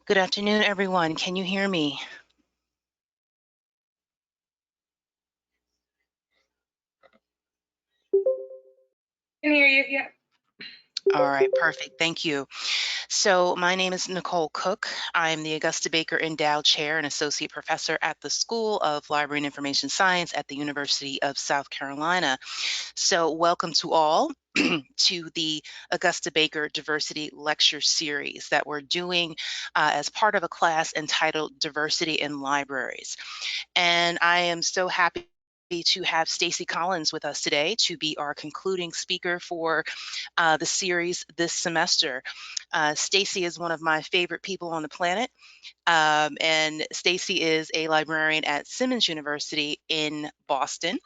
Good afternoon, everyone. Can you hear me? Can hear you, yeah. All right, perfect. Thank you. So my name is Nicole Cook. I'm the Augusta Baker Endowed Chair and Associate Professor at the School of Library and Information Science at the University of South Carolina. So welcome to all to the Augusta Baker Diversity Lecture Series that we're doing as part of a class entitled Diversity in Libraries. And I am so happy to have Stacy Collins with us today to be our concluding speaker for the series this semester. Stacy is one of my favorite people on the planet, and Stacy is a librarian at Simmons University in Boston.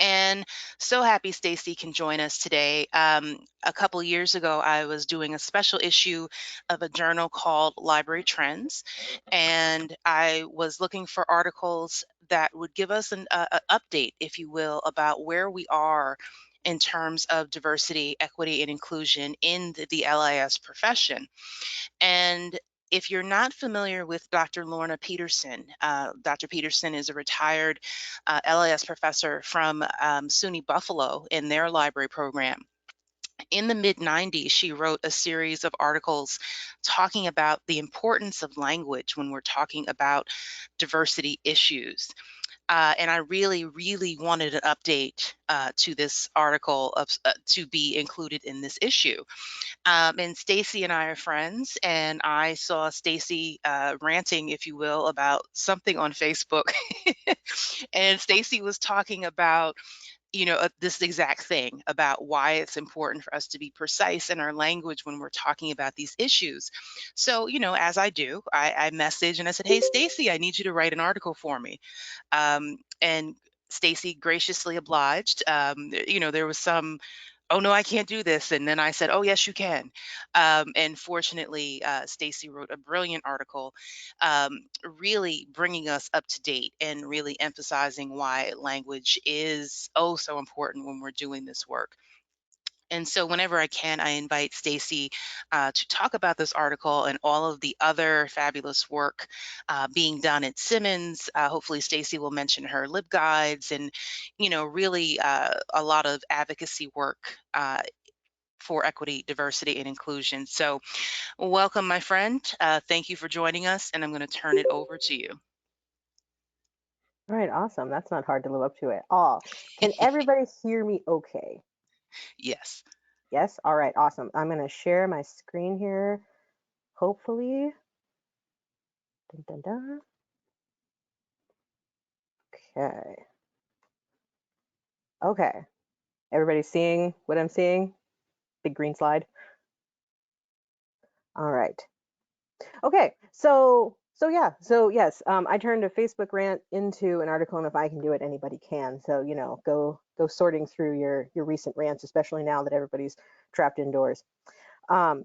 And so happy Stacy can join us today. A couple years ago, I was doing a special issue of a journal called Library Trends, and I was looking for articles that would give us an update, if you will, about where we are in terms of diversity, equity, and inclusion in the LIS profession. And if you're not familiar with Dr. Lorna Peterson, Dr. Peterson is a retired LIS professor from SUNY Buffalo in their library program. In the mid 90s, she wrote a series of articles talking about the importance of language when we're talking about diversity issues. And I really, really wanted an update to this article to be included in this issue. And Stacy and I are friends, and I saw Stacy ranting, if you will, about something on Facebook. And Stacy was talking about, this exact thing about why it's important for us to be precise in our language when we're talking about these issues. So, as I do, I messaged and I said, "Hey, Stacy, I need you to write an article for me." And Stacy graciously obliged. There was some, "Oh no, I can't do this," and then I said, "Oh yes, you can." And fortunately, Stacy wrote a brilliant article, really bringing us up to date and really emphasizing why language is oh so important when we're doing this work. And so whenever I can, I invite Stacy to talk about this article and all of the other fabulous work being done at Simmons. Hopefully, Stacy will mention her LibGuides and, really a lot of advocacy work for equity, diversity, and inclusion. So welcome, my friend. Thank you for joining us, and I'm going to turn it over to you. All right, awesome. That's not hard to live up to at all. Can everybody hear me okay? Yes. Yes? All right, awesome. I'm going to share my screen here, hopefully. Dun, dun, dun. Okay. Okay. Everybody seeing what I'm seeing? Big green slide. All right. Okay, so yes, I turned a Facebook rant into an article, and if I can do it, anybody can. So go sorting through your recent rants, especially now that everybody's trapped indoors.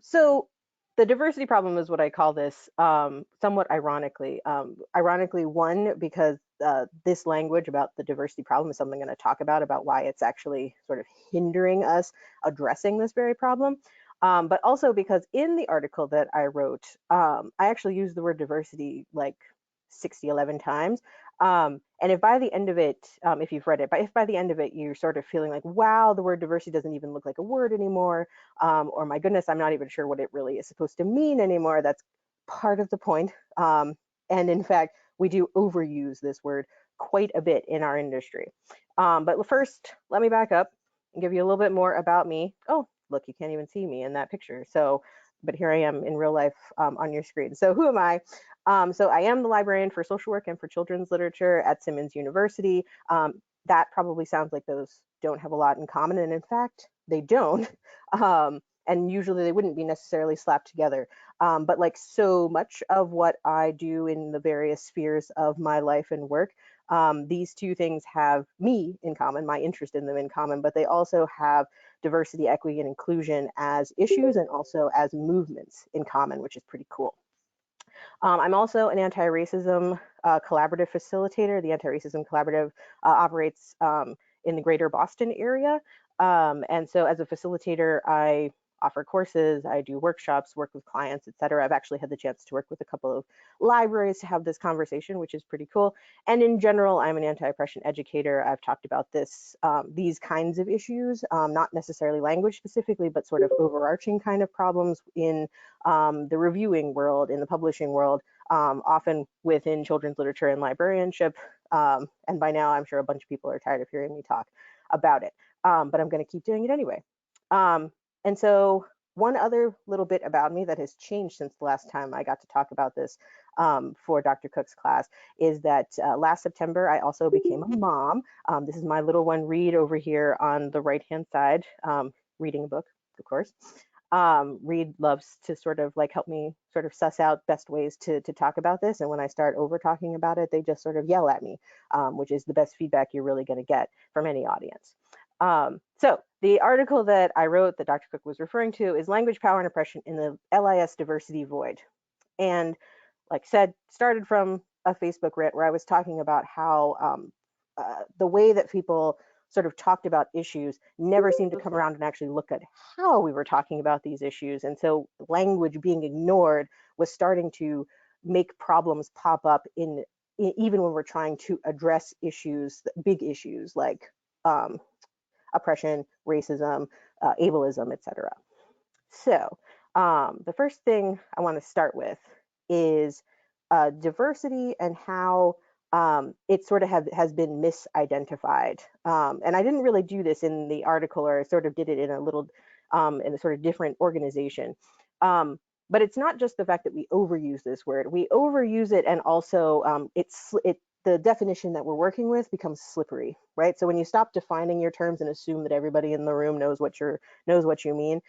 So the diversity problem is what I call this, somewhat ironically. Ironically, one, because this language about the diversity problem is something I'm going to talk about why it's actually sort of hindering us addressing this very problem. But also because in the article that I wrote, I actually used the word diversity like 11 times. And if by the end of it, if you've read it, but if by the end of it you're sort of feeling like, wow, the word diversity doesn't even look like a word anymore, or my goodness, I'm not even sure what it really is supposed to mean anymore, that's part of the point. And in fact, we do overuse this word quite a bit in our industry. But first, let me back up and give you a little bit more about me. Oh, look, you can't even see me in that picture. So, but here I am in real life on your screen. So who am I? So I am the librarian for social work and for children's literature at Simmons University. That probably sounds like those don't have a lot in common, and in fact, they don't. And usually they wouldn't be necessarily slapped together. But like so much of what I do in the various spheres of my life and work, these two things have me in common, my interest in them in common, but they also have diversity, equity, and inclusion as issues and also as movements in common, which is pretty cool. I'm also an anti-racism collaborative facilitator. The Anti-Racism Collaborative operates in the greater Boston area. And so as a facilitator, I offer courses, I do workshops, work with clients, etc. I've actually had the chance to work with a couple of libraries to have this conversation, which is pretty cool. And in general, I'm an anti-oppression educator. I've talked about these kinds of issues, not necessarily language specifically, but sort of overarching kind of problems in the reviewing world, in the publishing world, often within children's literature and librarianship. And by now, I'm sure a bunch of people are tired of hearing me talk about it, but I'm going to keep doing it anyway. And so one other little bit about me that has changed since the last time I got to talk about this for Dr. Cook's class is that last September, I also became a mom. This is my little one, Reed, over here on the right-hand side, reading a book, of course. Reed loves to sort of like help me sort of suss out best ways to talk about this. And when I start over talking about it, they just sort of yell at me, which is the best feedback you're really going to get from any audience. So the article that I wrote that Dr. Cook was referring to is Language, Power, and Oppression in the LIS Diversity Void. And like said, started from a Facebook rant where I was talking about how the way that people sort of talked about issues never seemed to come around and actually look at how we were talking about these issues. And so language being ignored was starting to make problems pop up even when we're trying to address issues, big issues like oppression, racism, ableism, etc. So the first thing I want to start with is diversity and how it sort of has been misidentified. And I didn't really do this in the article, or I sort of did it in a little, in a sort of different organization. But it's not just the fact that we overuse this word. We overuse it, and also the definition that we're working with becomes slippery, right? So when you stop defining your terms and assume that everybody in the room knows what you mean,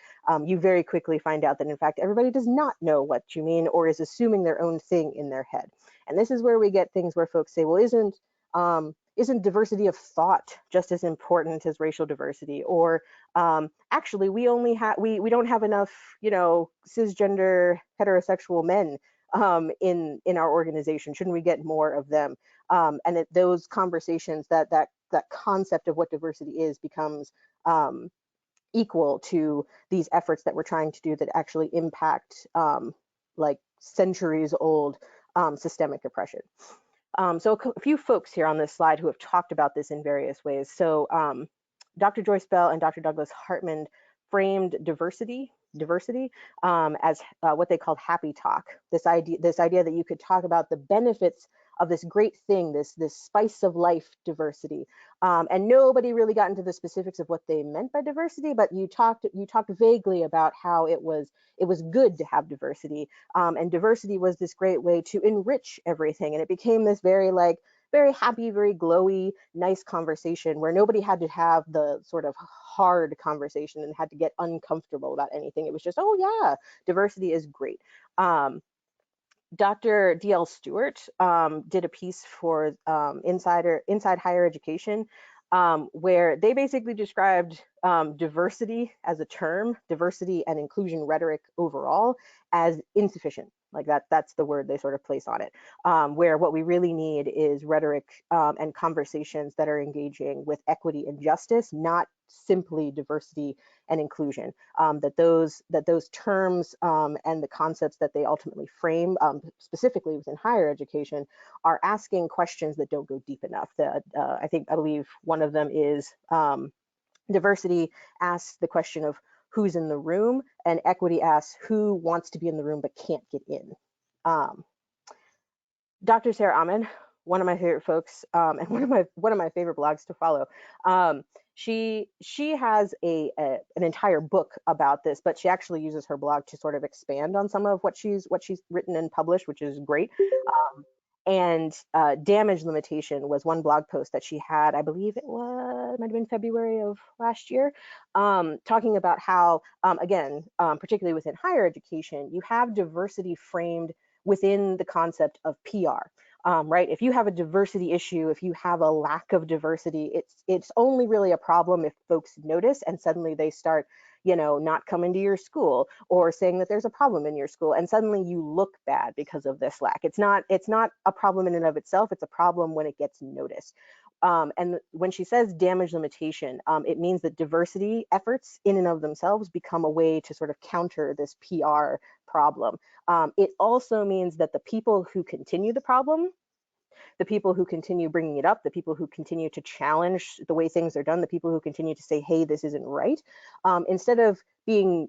you very quickly find out that in fact everybody does not know what you mean, or is assuming their own thing in their head. And this is where we get things where folks say, well, isn't diversity of thought just as important as racial diversity? Or actually, we don't have enough, cisgender heterosexual men in our organization. Shouldn't we get more of them? And those conversations, that concept of what diversity is becomes equal to these efforts that we're trying to do that actually impact like centuries old systemic oppression. So a few folks here on this slide who have talked about this in various ways. So Dr. Joyce Bell and Dr. Douglas Hartman framed diversity as what they called happy talk. This idea that you could talk about the benefits of this great thing, this spice of life, diversity. And nobody really got into the specifics of what they meant by diversity, but you talked vaguely about how it was good to have diversity, and diversity was this great way to enrich everything, and it became this very happy, very glowy, nice conversation where nobody had to have the sort of hard conversation and had to get uncomfortable about anything. It was just, oh yeah, diversity is great. Dr. D.L. Stewart did a piece for Inside Higher Education, where they basically described diversity as a term, diversity and inclusion rhetoric overall, as insufficient. Like that's the word they sort of place on it, where what we really need is rhetoric and conversations that are engaging with equity and justice, not simply diversity and inclusion. That those terms and the concepts that they ultimately frame, specifically within higher education, are asking questions that don't go deep enough. I believe one of them is diversity asks the question of who's in the room, and equity asks who wants to be in the room but can't get in. Dr. Sarah Ahmed, one of my favorite folks, and one of my favorite blogs to follow. She has an entire book about this, but she actually uses her blog to sort of expand on some of what she's written and published, which is great. And damage limitation was one blog post that she had, I believe it might have been February of last year, talking about how, again, particularly within higher education, you have diversity framed within the concept of PR. Right? If you have a diversity issue, if you have a lack of diversity, it's only really a problem if folks notice and suddenly they start, not coming to your school or saying that there's a problem in your school, and suddenly you look bad because of this lack. It's not a problem in and of itself. It's a problem when it gets noticed. And when she says damage limitation, it means that diversity efforts in and of themselves become a way to sort of counter this PR problem. It also means that the people who continue the problem, the people who continue bringing it up, the people who continue to challenge the way things are done, the people who continue to say, hey, this isn't right, instead of being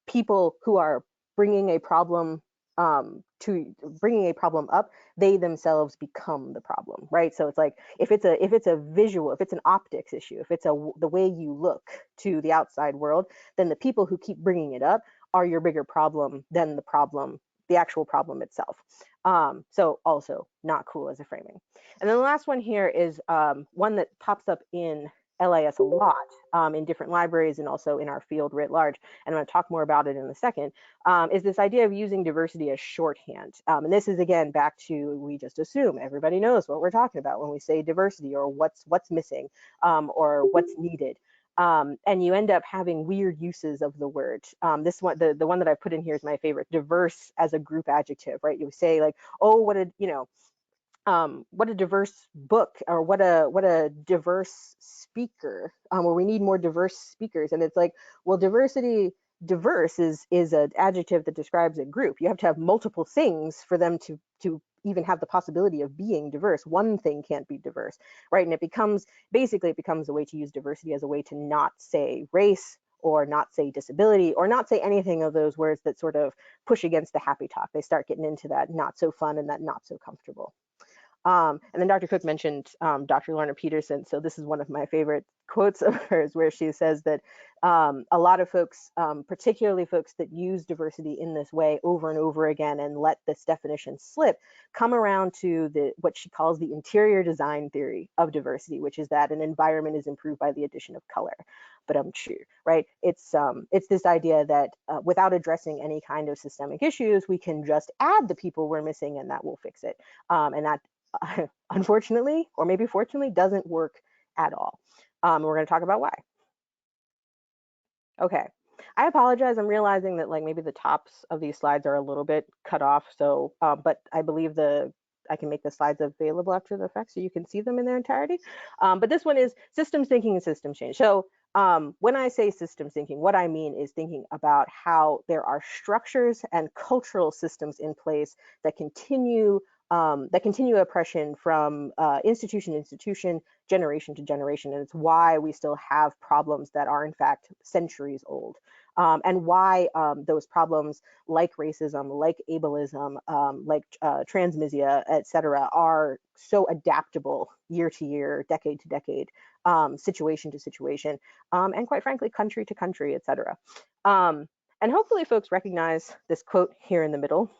people who are bringing a problem up, they themselves become the problem, right? So it's like if it's a visual, if it's an optics issue, if it's the way you look to the outside world, then the people who keep bringing it up are your bigger problem than the actual problem itself. So also not cool as a framing. And then the last one here is one that pops up in LIS a lot in different libraries and also in our field writ large, and I'm going to talk more about it in a second, is this idea of using diversity as shorthand. And this is, again, back to, we just assume everybody knows what we're talking about when we say diversity, or what's missing, or what's needed. And you end up having weird uses of the word. This one, the one that I put in here is my favorite, diverse as a group adjective, right? You say like, oh, what a diverse book, or what a diverse speaker, or we need more diverse speakers. And it's like, well, diverse is an adjective that describes a group. You have to have multiple things for them to even have the possibility of being diverse. One thing can't be diverse, right? And it becomes a way to use diversity as a way to not say race, or not say disability, or not say anything of those words that sort of push against the happy talk. They start getting into that not so fun and that not so comfortable. And then Dr. Cook mentioned Dr. Lorna Peterson. So this is one of my favorite quotes of hers, where she says that a lot of folks, particularly folks that use diversity in this way over and over again and let this definition slip, come around to what she calls the interior design theory of diversity, which is that an environment is improved by the addition of color. But true, right? It's this idea that without addressing any kind of systemic issues, we can just add the people we're missing and that will fix it. And that unfortunately, or maybe fortunately, doesn't work at all. We're going to talk about why. Okay, I apologize. I'm realizing that like maybe the tops of these slides are a little bit cut off. So, but I believe I can make the slides available after the fact so you can see them in their entirety. But this one is systems thinking and systems change. So when I say systems thinking, what I mean is thinking about how there are structures and cultural systems in place that continue oppression from institution to institution, generation to generation. And it's why we still have problems that are in fact centuries old. And why those problems like racism, like ableism, like transmisia, et cetera, are so adaptable year to year, decade to decade, situation to situation, and quite frankly, country to country, et cetera. And hopefully folks recognize this quote here in the middle.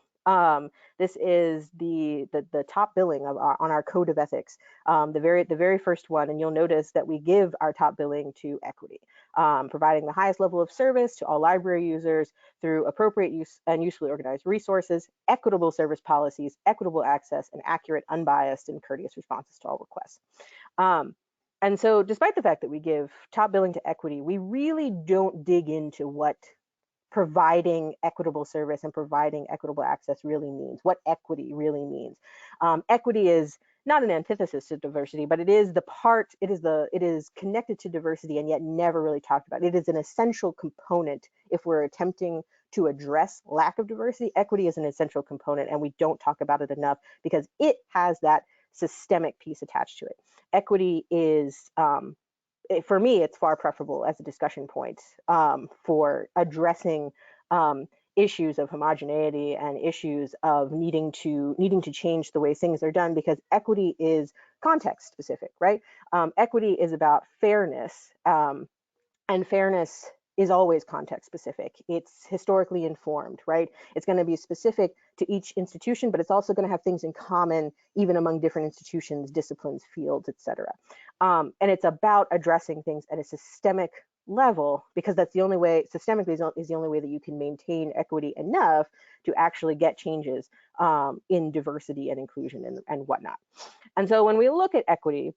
This is the top billing of on our code of ethics, the very first one, and you'll notice that we give our top billing to equity, providing the highest level of service to all library users through appropriate use and usefully organized resources, equitable service policies, equitable access, and accurate, unbiased, and courteous responses to all requests. And so despite the fact that we give top billing to equity, we really don't dig into what providing equitable service and providing equitable access really means, what equity really means. Equity is not an antithesis to diversity, but it is it is connected to diversity and yet never really talked about. It is an essential component if we're attempting to address lack of diversity. Equity is an essential component, and we don't talk about it enough because it has that systemic piece attached to it. Equity is for me, it's far preferable as a discussion point for addressing issues of homogeneity and issues of needing to change the way things are done, because equity is context specific, right? Equity is about fairness, and fairness is always context specific. It's historically informed, right? It's going to be specific to each institution, but it's also going to have things in common even among different institutions, disciplines, fields, etc. And it's about addressing things at a systemic level, because that's the only way, systemically is the only way that you can maintain equity enough to actually get changes in diversity and inclusion and whatnot. And so when we look at equity,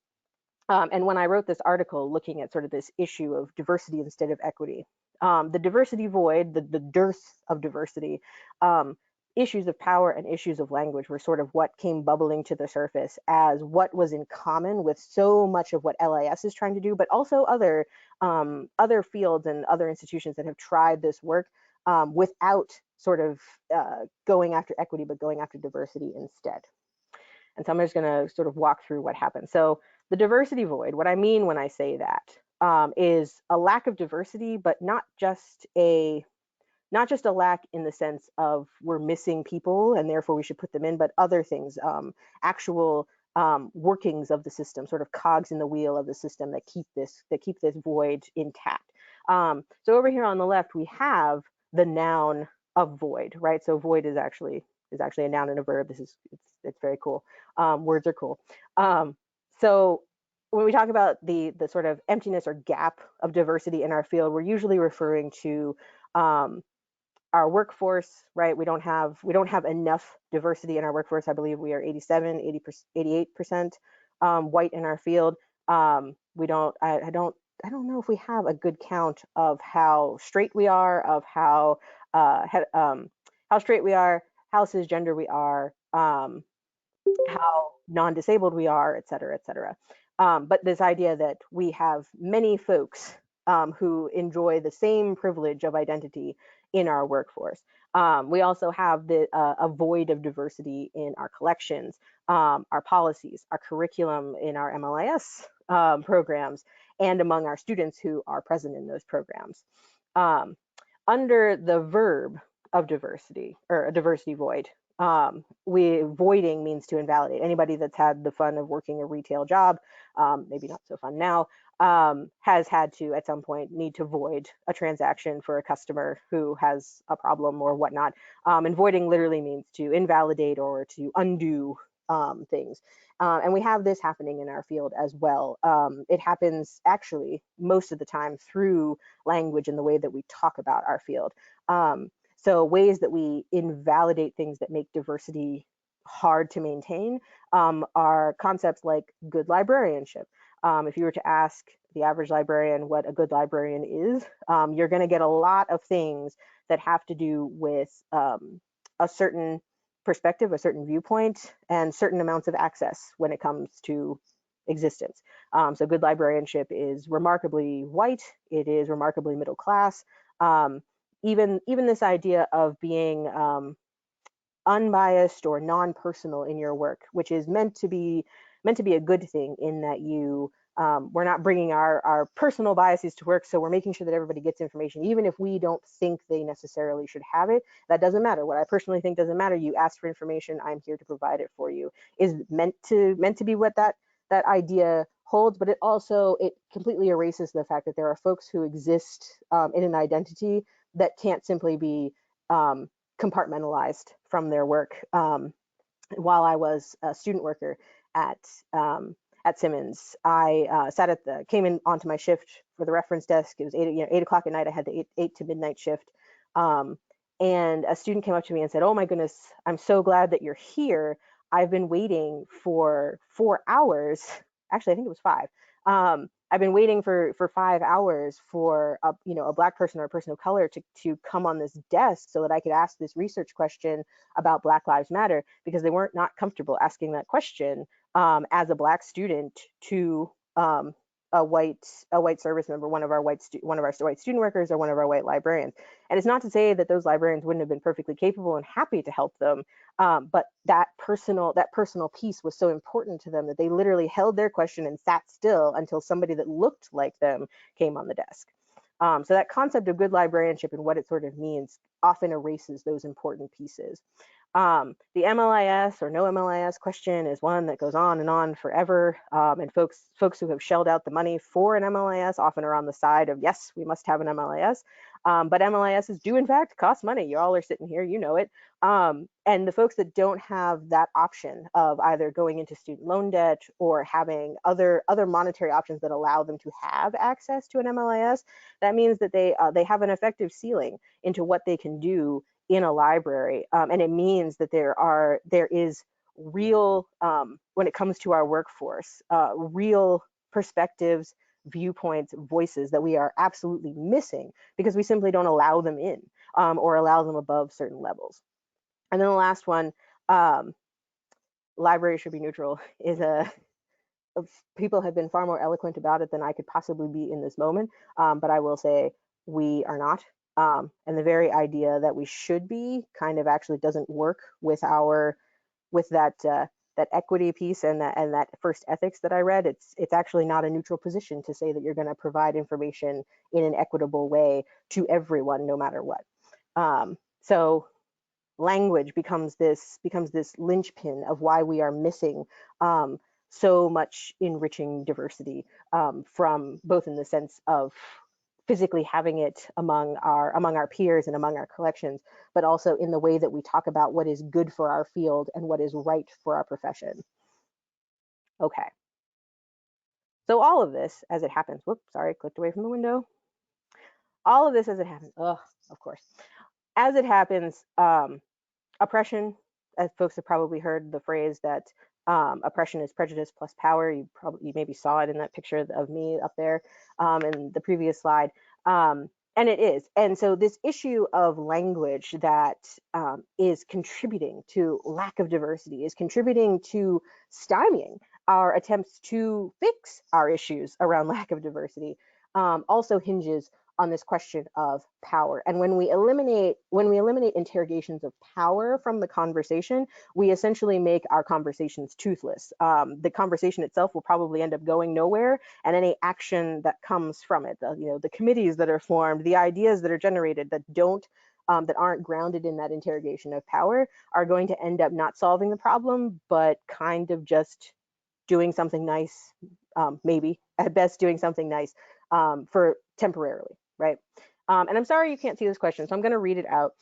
and when I wrote this article looking at sort of this issue of diversity instead of equity, the diversity void, the dearth of diversity, issues of power and issues of language were sort of what came bubbling to the surface as what was in common with so much of what LIS is trying to do, but also other fields and other institutions that have tried this work without sort of going after equity, but going after diversity instead. And so I'm just going to sort of walk through what happened. So the diversity void, what I mean when I say that is a lack of diversity, but not just a lack in the sense of we're missing people and therefore we should put them in, but other things, actual workings of the system, sort of cogs in the wheel of the system that keep this void intact. So over here on the left, we have the noun of void, right? So void is actually a noun and a verb. It's very cool. Words are cool. So when we talk about the sort of emptiness or gap of diversity in our field, we're usually referring to our workforce, right? We don't have enough diversity in our workforce. I believe we are 88% white in our field. We don't, I don't know if we have a good count of how straight we are, of how straight we are, how cisgender we are, how non-disabled we are, et cetera, et cetera. But this idea that we have many folks who enjoy the same privilege of identity in our workforce. We also have a void of diversity in our collections, our policies, our curriculum in our MLIS programs, and among our students who are present in those programs. Under the verb of diversity, or a diversity void, voiding means to invalidate. Anybody that's had the fun of working a retail job, maybe not so fun now, has had to at some point need to void a transaction for a customer who has a problem or whatnot. And voiding literally means to invalidate or to undo things. And we have this happening in our field as well. It happens actually most of the time through language and the way that we talk about our field. So ways that we invalidate things that make diversity hard to maintain are concepts like good librarianship. If you were to ask the average librarian what a good librarian is, you're going to get a lot of things that have to do with a certain perspective, a certain viewpoint, and certain amounts of access when it comes to existence. So good librarianship is remarkably white. It is remarkably middle class. Even this idea of being unbiased or non-personal in your work, which is meant to be a good thing in that we're not bringing our personal biases to work, so we're making sure that everybody gets information, even if we don't think they necessarily should have it. That doesn't matter. What I personally think doesn't matter. You asked for information, I'm here to provide it for you. Is meant to be what that idea holds, but it completely erases the fact that there are folks who exist in an identity that can't simply be compartmentalized from their work. While I was a student worker at Simmons, I came in onto my shift for the reference desk. It was 8 o'clock at night. I had the 8 to midnight shift. And a student came up to me and said, "Oh my goodness, I'm so glad that you're here. I've been waiting for 4 hours." Actually, I think it was 5. I've been waiting for 5 hours for a Black person or a person of color to come on this desk so that I could ask this research question about Black Lives Matter, because they weren't not comfortable asking that question as a Black student to a white service member, one of our white student workers, or one of our white librarians. And it's not to say that those librarians wouldn't have been perfectly capable and happy to help them, but that personal piece was so important to them that they literally held their question and sat still until somebody that looked like them came on the desk. So that concept of good librarianship and what it sort of means often erases those important pieces. The MLIS or no MLIS question is one that goes on and on forever. And folks who have shelled out the money for an MLIS often are on the side of, yes, we must have an MLIS. But MLISs do in fact cost money. You all are sitting here, you know it. And the folks that don't have that option of either going into student loan debt or having other monetary options that allow them to have access to an MLIS, that means that they have an effective ceiling into what they can do in a library. And it means that there is real, when it comes to our workforce, real perspectives, viewpoints, voices that we are absolutely missing because we simply don't allow them in or allow them above certain levels. And then the last one, library should be neutral, is a people have been far more eloquent about it than I could possibly be in this moment. But I will say we are not. And the very idea that we should be kind of actually doesn't work with our with that equity piece and that first ethics that I read. It's actually not a neutral position to say that you're going to provide information in an equitable way to everyone, no matter what. So language becomes this linchpin of why we are missing so much enriching diversity, from both in the sense of physically having it among our peers and among our collections, but also in the way that we talk about what is good for our field and what is right for our profession. Okay. So all of this as it happens, whoops, sorry, clicked away from the window. All of this as it happens, oh, of course. As it happens, oppression, as folks have probably heard the phrase that oppression is prejudice plus power. You maybe saw it in that picture of me up there in the previous slide. And it is. And so this issue of language that is contributing to lack of diversity, is contributing to stymieing our attempts to fix our issues around lack of diversity, also hinges on this question of power. And when we eliminate interrogations of power from the conversation, we essentially make our conversations toothless. The conversation itself will probably end up going nowhere, and any action that comes from it, the committees that are formed, the ideas that are generated that aren't grounded in that interrogation of power, are going to end up not solving the problem, but kind of just doing something nice, maybe at best doing something nice for temporarily, right? And I'm sorry you can't see this question, so I'm going to read it out.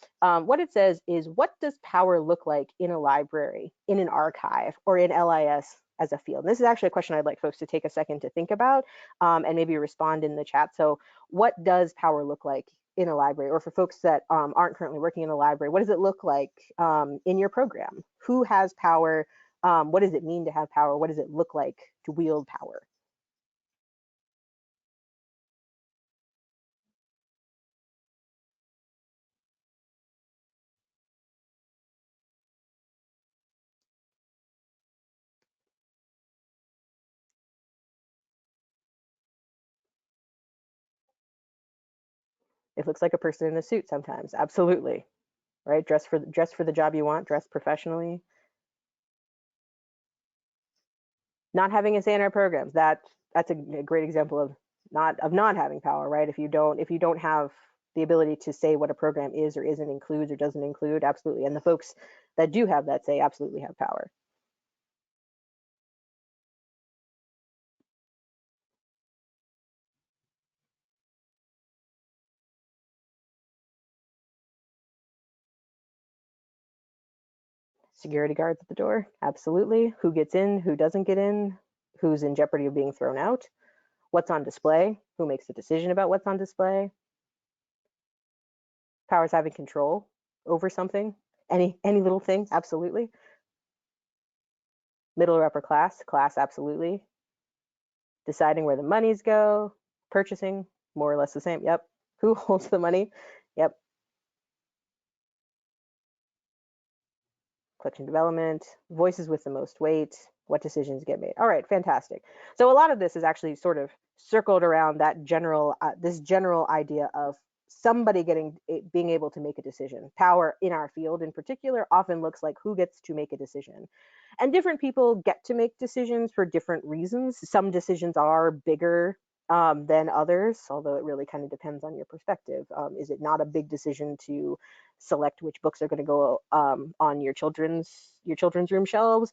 What it says is, what does power look like in a library, in an archive, or in LIS as a field? And this is actually a question I'd like folks to take a second to think about and maybe respond in the chat. So what does power look like in a library? Or for folks that aren't currently working in a library, what does it look like in your program? Who has power? What does it mean to have power? What does it look like to wield power? It looks like a person in a suit sometimes, absolutely, right? Dress for the job you want, dress professionally. Not having a say in our programs, that's a great example of not having power, right? If you don't have the ability to say what a program is or isn't, includes or doesn't include, absolutely. And the folks that do have that say absolutely have power. Security guards at the door, absolutely. Who gets in, who doesn't get in, who's in jeopardy of being thrown out, what's on display, who makes the decision about what's on display. Powers having control over something, any little thing, absolutely. Middle or upper class, absolutely. Deciding where the monies go, purchasing, more or less the same. Yep. Who holds the money? Yep. Collection development, voices with the most weight, what decisions get made. All right, fantastic. So a lot of this is actually sort of circled around that this general idea of somebody being able to make a decision. Power in our field in particular often looks like who gets to make a decision. And different people get to make decisions for different reasons. Some decisions are bigger than others, although it really kind of depends on your perspective. Is it not a big decision to select which books are going to go on your children's room shelves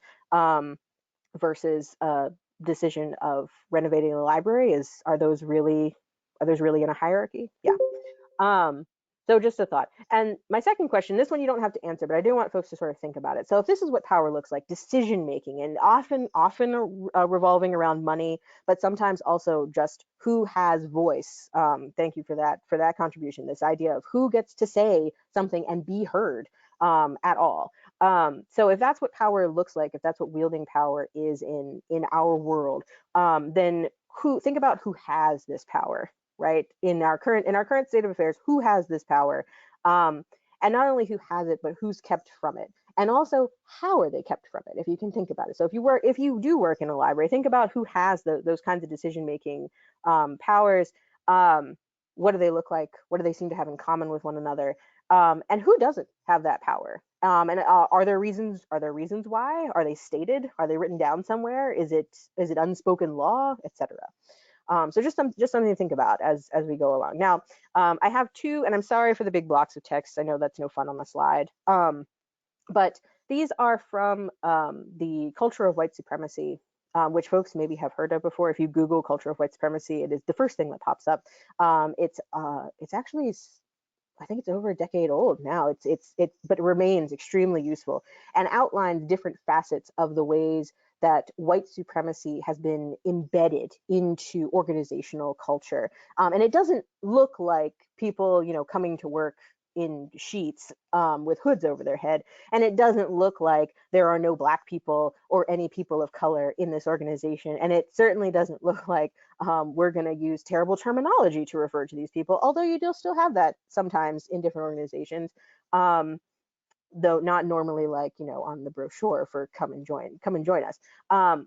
versus a decision of renovating the library? Are those really in a hierarchy? Yeah. So just a thought. And my second question, this one you don't have to answer, but I do want folks to sort of think about it. So if this is what power looks like, decision making, and often revolving around money, but sometimes also just who has voice. Thank you for that contribution. This idea of who gets to say something and be heard at all. So if that's what power looks like, if that's what wielding power is in our world, then think about who has this power, right? In our current state of affairs, who has this power? And And not only who has it, but who's kept from it. And also, how are they kept from it, if you can think about it. So if you do work in a library, think about who has those kinds of decision making powers. Um, what do they look like? What do they seem to have in common with one another? And who doesn't have that power? And are there reasons? Are there reasons why? Are they stated? Are they written down somewhere? Is it unspoken law, etc.? So just something to think about as we go along. Now, I have two, and I'm sorry for the big blocks of text. I know that's no fun on the slide. But these are from the Culture of White Supremacy, which folks maybe have heard of before. If you Google Culture of White Supremacy, it is the first thing that pops up. It's actually, I think it's over a decade old now. But it remains extremely useful and outlines different facets of the ways that white supremacy has been embedded into organizational culture. And it doesn't look like people, coming to work in sheets with hoods over their head. And it doesn't look like there are no Black people or any people of color in this organization. And it certainly doesn't look like we're going to use terrible terminology to refer to these people, although you do still have that sometimes in different organizations, though not normally like, on the brochure for come and join us.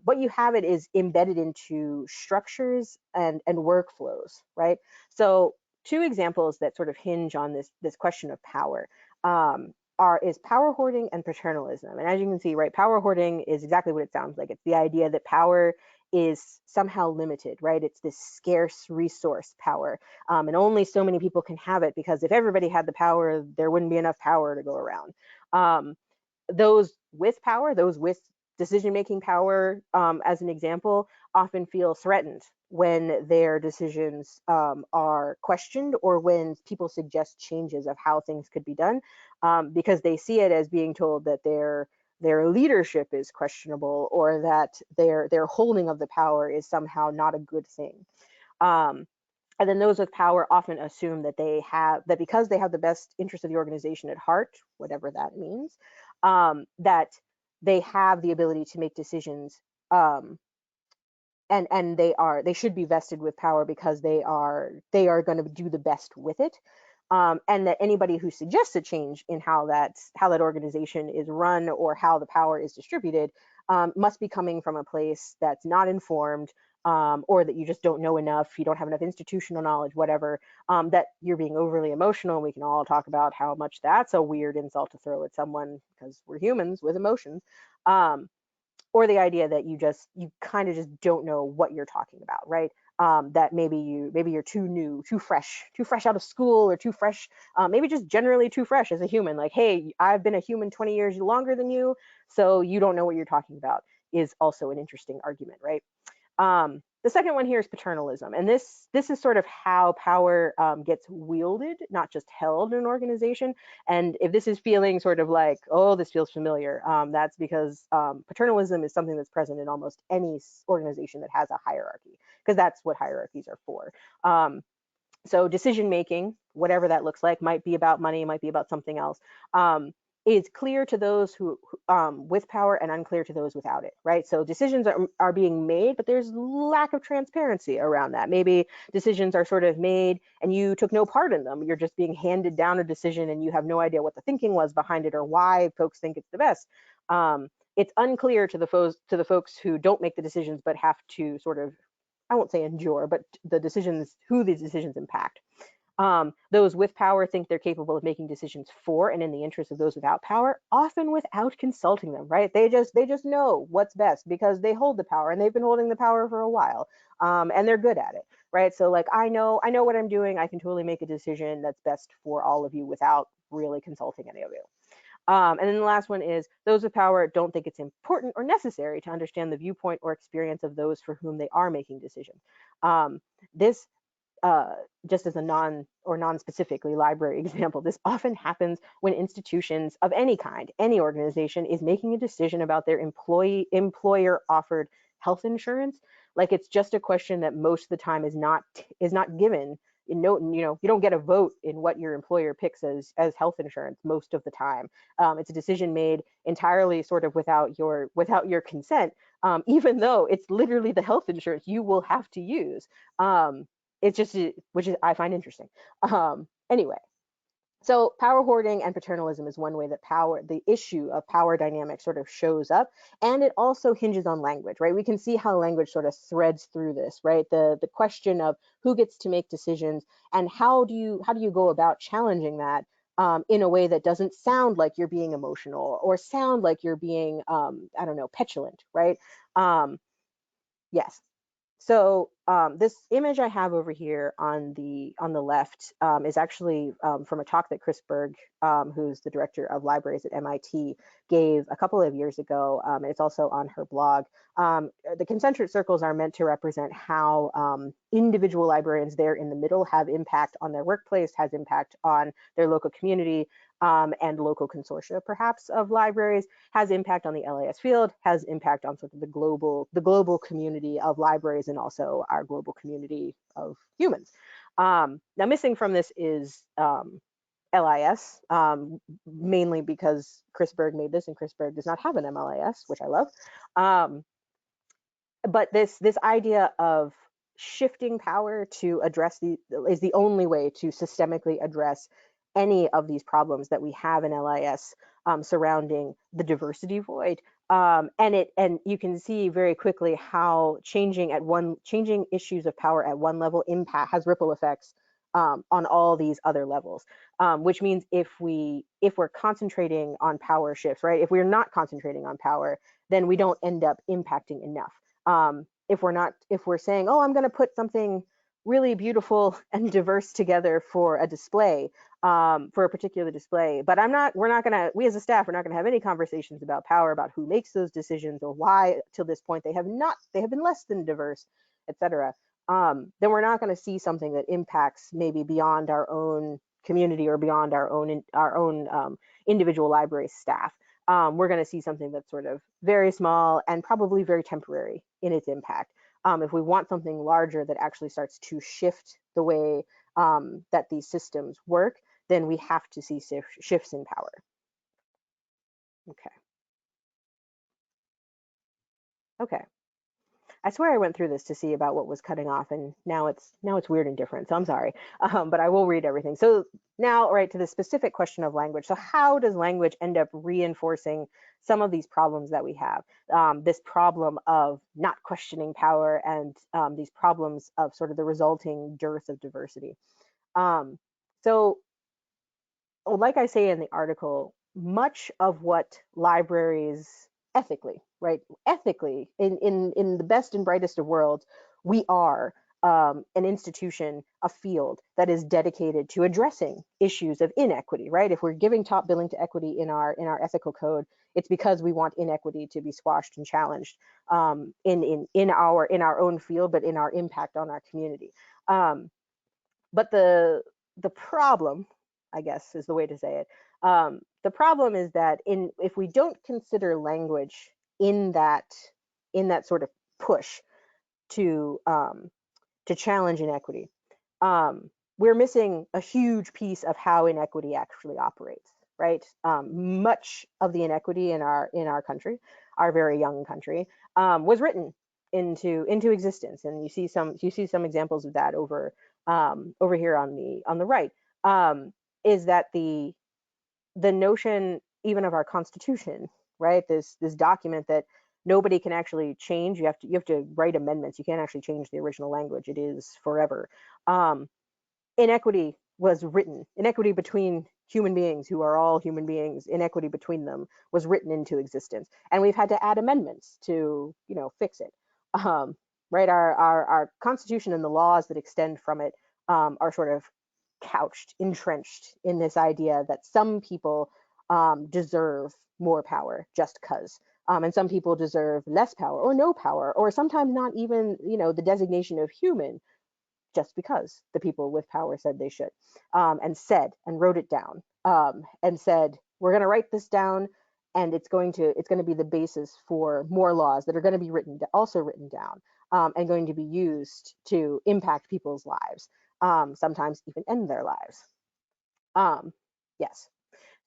What you have it is embedded into structures and workflows, right? So two examples that sort of hinge on this question of power is power hoarding and paternalism. And as you can see, right, power hoarding is exactly what it sounds like. It's the idea that power is somehow limited, right? It's this scarce resource power, and only so many people can have it, because if everybody had the power, there wouldn't be enough power to go around. Those with power, those with decision-making power, as an example, often feel threatened when their decisions are questioned, or when people suggest changes of how things could be done, because they see it as being told that their leadership is questionable, or that their holding of the power is somehow not a good thing. And then those with power often assume that because they have the best interest of the organization at heart, whatever that means, that they have the ability to make decisions, and they should be vested with power because they are going to do the best with it. And that anybody who suggests a change in how that organization is run, or how the power is distributed, must be coming from a place that's not informed, or that you just don't know enough, you don't have enough institutional knowledge, whatever, that you're being overly emotional. We can all talk about how much that's a weird insult to throw at someone, because we're humans with emotions. Or the idea that you kind of just don't know what you're talking about, right? That maybe you're too new, too fresh out of school, or too fresh, maybe just generally too fresh as a human. Like, hey, I've been a human 20 years longer than you, so you don't know what you're talking about, is also an interesting argument, right? The second one here is paternalism, and this is sort of how power gets wielded, not just held in an organization. And if this is feeling sort of like, oh, this feels familiar, that's because paternalism is something that's present in almost any organization that has a hierarchy, because that's what hierarchies are for. So decision making, whatever that looks like, might be about money, might be about something else, is clear to those who with power, and unclear to those without it, right? So decisions are being made, but there's lack of transparency around that. Maybe decisions are sort of made and you took no part in them. You're just being handed down a decision and you have no idea what the thinking was behind it, or why folks think it's the best. It's unclear to the folks who don't make the decisions, but have to sort of, I won't say endure, but who these decisions impact. Those with power think they're capable of making decisions for and in the interest of those without power, often without consulting them, right? They just know what's best because they hold the power, and they've been holding the power for a while, and they're good at it, right? So like, I know what I'm doing. I can totally make a decision that's best for all of you without really consulting any of you. And then the last one is those with power don't think it's important or necessary to understand the viewpoint or experience of those for whom they are making decisions. This just as a non-specifically library example, this often happens when institutions of any kind, any organization, is making a decision about their employer offered health insurance. Like, it's just a question that most of the time is not given. You don't get a vote in what your employer picks as health insurance most of the time. It's a decision made entirely sort of without your consent, even though it's literally the health insurance you will have to use. It's just, which is, I find interesting. Anyway, So power hoarding and paternalism is one way that the issue of power dynamics sort of shows up, and it also hinges on language, right? We can see how language sort of threads through this, right? The question of who gets to make decisions and how do you go about challenging that in a way that doesn't sound like you're being emotional or sound like you're being, I don't know, petulant, right? Um, yes. So this image I have over here on the left is actually from a talk that Chris Berg, who's the director of libraries at MIT, gave a couple of years ago. It's also on her blog. The concentric circles are meant to represent how individual librarians there in the middle have impact on their workplace, has impact on their local community, and local consortia, perhaps, of libraries, has impact on the LIS field, has impact on sort of the global community of libraries and also our global community of humans. Now, missing from this is LIS, mainly because Chris Berg made this, and Chris Berg does not have an MLIS, which I love. Um, but this idea of shifting power to address is the only way to systemically address any of these problems that we have in LIS surrounding the diversity void. And you can see very quickly how changing issues of power at one level has ripple effects on all these other levels. Which means if we're concentrating on power shifts, right? If we're not concentrating on power, then we don't end up impacting enough. If we're saying, oh, I'm going to put something really beautiful and diverse together for a display, for a particular display, but we as a staff are not going to have any conversations about power, about who makes those decisions or why till this point they have been less than diverse, etc. Then we're not going to see something that impacts maybe beyond our own community or beyond our own individual library staff. We're going to see something that's sort of very small and probably very temporary in its impact. If we want something larger that actually starts to shift the way that these systems work, then we have to see shifts in power. Okay. Okay. I swear I went through this to see about what was cutting off, and now it's weird and different. So I'm sorry, but I will read everything. So now, right to the specific question of language. So how does language end up reinforcing some of these problems that we have? This problem of not questioning power and these problems of sort of the resulting dearth of diversity. Um, so like I say in the article, much of what libraries ethically, right, ethically, in the best and brightest of worlds, we are an institution, a field that is dedicated to addressing issues of inequity, right? If we're giving top billing to equity in our ethical code, it's because we want inequity to be squashed and challenged in our own field, but in our impact on our community. But the problem, I guess, is the way to say it. The problem is that if we don't consider language in that sort of push to challenge inequity, we're missing a huge piece of how inequity actually operates. Right, much of the inequity in our country, our very young country, was written into existence, and you see some examples of that over here on the right. Is that the notion even of our Constitution, right? This document that nobody can actually change. You have to write amendments. You can't actually change the original language. It is forever. Inequity was written. Inequity between human beings who are all human beings. Inequity between them was written into existence, and we've had to add amendments to fix it. Um, right? Our Constitution and the laws that extend from it are sort of couched, entrenched in this idea that some people deserve more power just because. And some people deserve less power or no power, or sometimes not even, the designation of human, just because the people with power said they should, and wrote it down, and said, we're going to write this down, and it's going to be the basis for more laws that are going to be also written down, and going to be used to impact people's lives, sometimes even end their lives. Yes.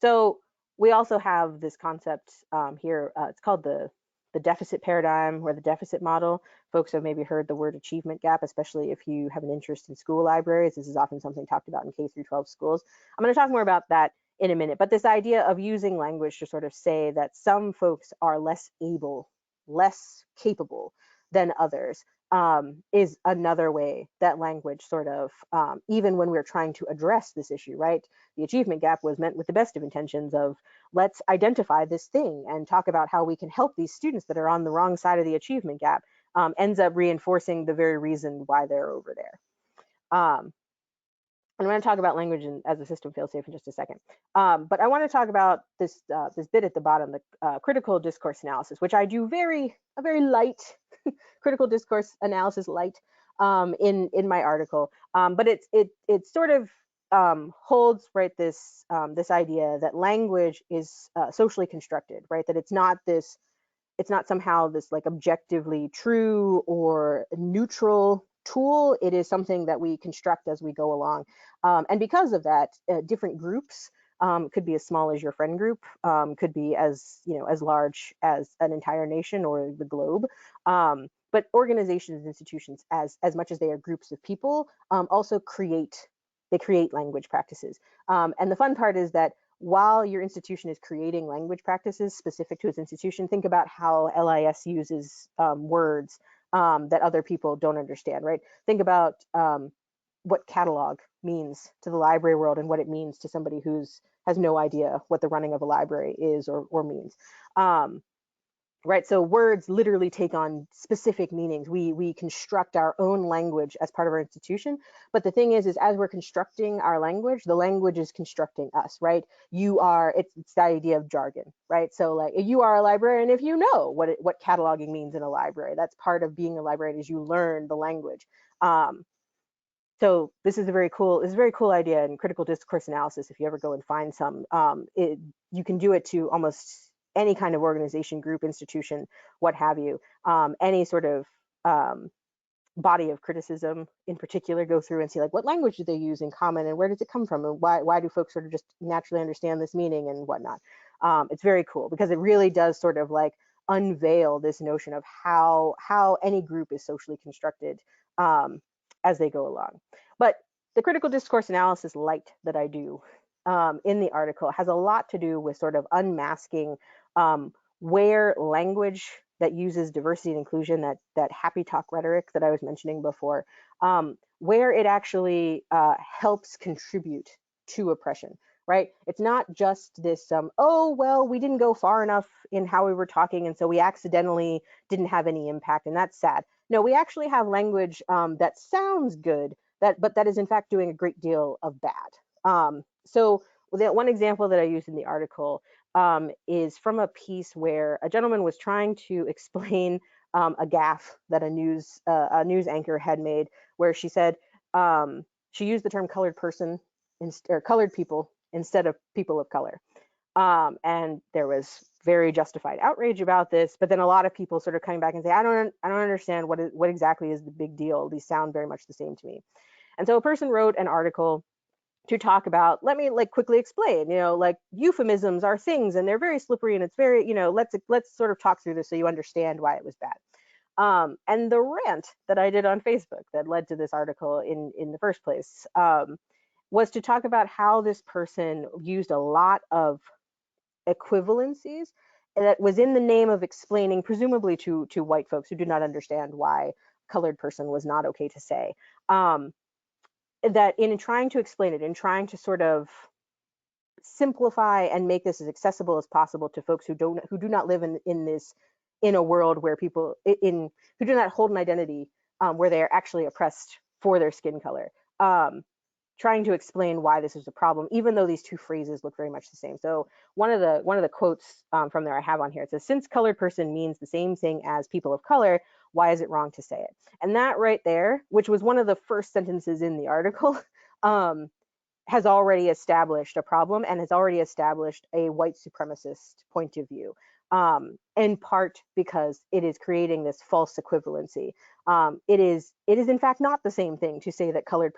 So we also have this concept here. It's called the the deficit paradigm or the deficit model. Folks have maybe heard the word achievement gap, especially if you have an interest in school libraries. This is often something talked about in K through 12 schools. I'm going to talk more about that in a minute, but this idea of using language to sort of say that some folks are less able, less capable than others, is another way that language sort of, even when we're trying to address this issue, right? The achievement gap was meant with the best of intentions of, let's identify this thing and talk about how we can help these students that are on the wrong side of the achievement gap, ends up reinforcing the very reason why they're over there. I'm going to talk about language as a system failsafe in just a second. But I want to talk about this this bit at the bottom, the critical discourse analysis, which I do a very light critical discourse analysis light in my article. But it sort of holds, right, this this idea that language is socially constructed, right? That it's not somehow this like objectively true or neutral tool. It is something that we construct as we go along. And because of that, different groups, could be as small as your friend group, could be as, as large as an entire nation or the globe. But organizations and institutions, as much as they are groups of people, also create language practices. And the fun part is that while your institution is creating language practices specific to its institution, think about how LIS uses words that other people don't understand, right? Think about what catalog means to the library world and what it means to somebody who's has no idea what the running of a library is or means. Right, so words literally take on specific meanings. We construct our own language as part of our institution, but the thing is as we're constructing our language, the language is constructing us, right? It's the idea of jargon, right? So like you are a librarian if you know what cataloging means in a library. That's part of being a librarian, is you learn the language. So this is a very cool idea in critical discourse analysis. If you ever go and find some, you can do it to almost any kind of organization, group, institution, what have you. Any sort of body of criticism in particular, go through and see like what language do they use in common and where does it come from and why do folks sort of just naturally understand this meaning and whatnot. It's very cool because it really does sort of like unveil this notion of how any group is socially constructed as they go along. But the critical discourse analysis light that I do in the article has a lot to do with sort of unmasking where language that uses diversity and inclusion, that happy talk rhetoric that I was mentioning before, where it actually helps contribute to oppression, right? It's not just this, oh, well, we didn't go far enough in how we were talking, and so we accidentally didn't have any impact, and that's sad. No, we actually have language that sounds good, but that is in fact doing a great deal of bad. So that one example that I used in the article is from a piece where a gentleman was trying to explain a gaffe that a news anchor had made, where she said she used the term colored person or colored people instead of people of color. And there was very justified outrage about this, but then a lot of people sort of coming back and say, I don't understand what exactly is the big deal. These sound very much the same to me. And so a person wrote an article to talk about, let me like quickly explain, like euphemisms are things and they're very slippery and it's very, let's sort of talk through this so you understand why it was bad. And the rant that I did on Facebook that led to this article in the first place was to talk about how this person used a lot of equivalencies that was in the name of explaining, presumably to white folks who did not understand why colored person was not okay to say. That in trying to explain it, in trying to sort of simplify and make this as accessible as possible to folks who do not live in a world where people who do not hold an identity where they are actually oppressed for their skin color. Trying to explain why this is a problem, even though these two phrases look very much the same. So one of the quotes from there I have on here, it says, since colored person means the same thing as people of color, why is it wrong to say it? And that right there, which was one of the first sentences in the article, has already established a problem and has already established a white supremacist point of view. in part because it is creating this false equivalency. It is in fact not the same thing to say that colored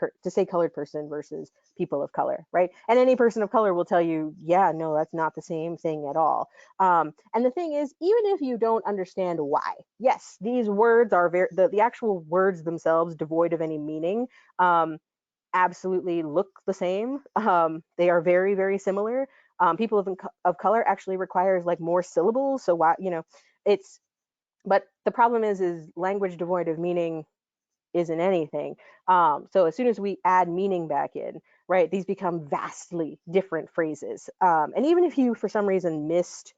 person versus people of color, right? And any person of color will tell you, yeah, no, that's not the same thing at all. And the thing is, even if you don't understand why, yes, these words are the actual words themselves, devoid of any meaning, absolutely look the same. They are very, very similar. People of color actually requires like more syllables. So why, it's, but the problem is language devoid of meaning isn't anything. So as soon as we add meaning back in, right, these become vastly different phrases. And even if you, for some reason, missed,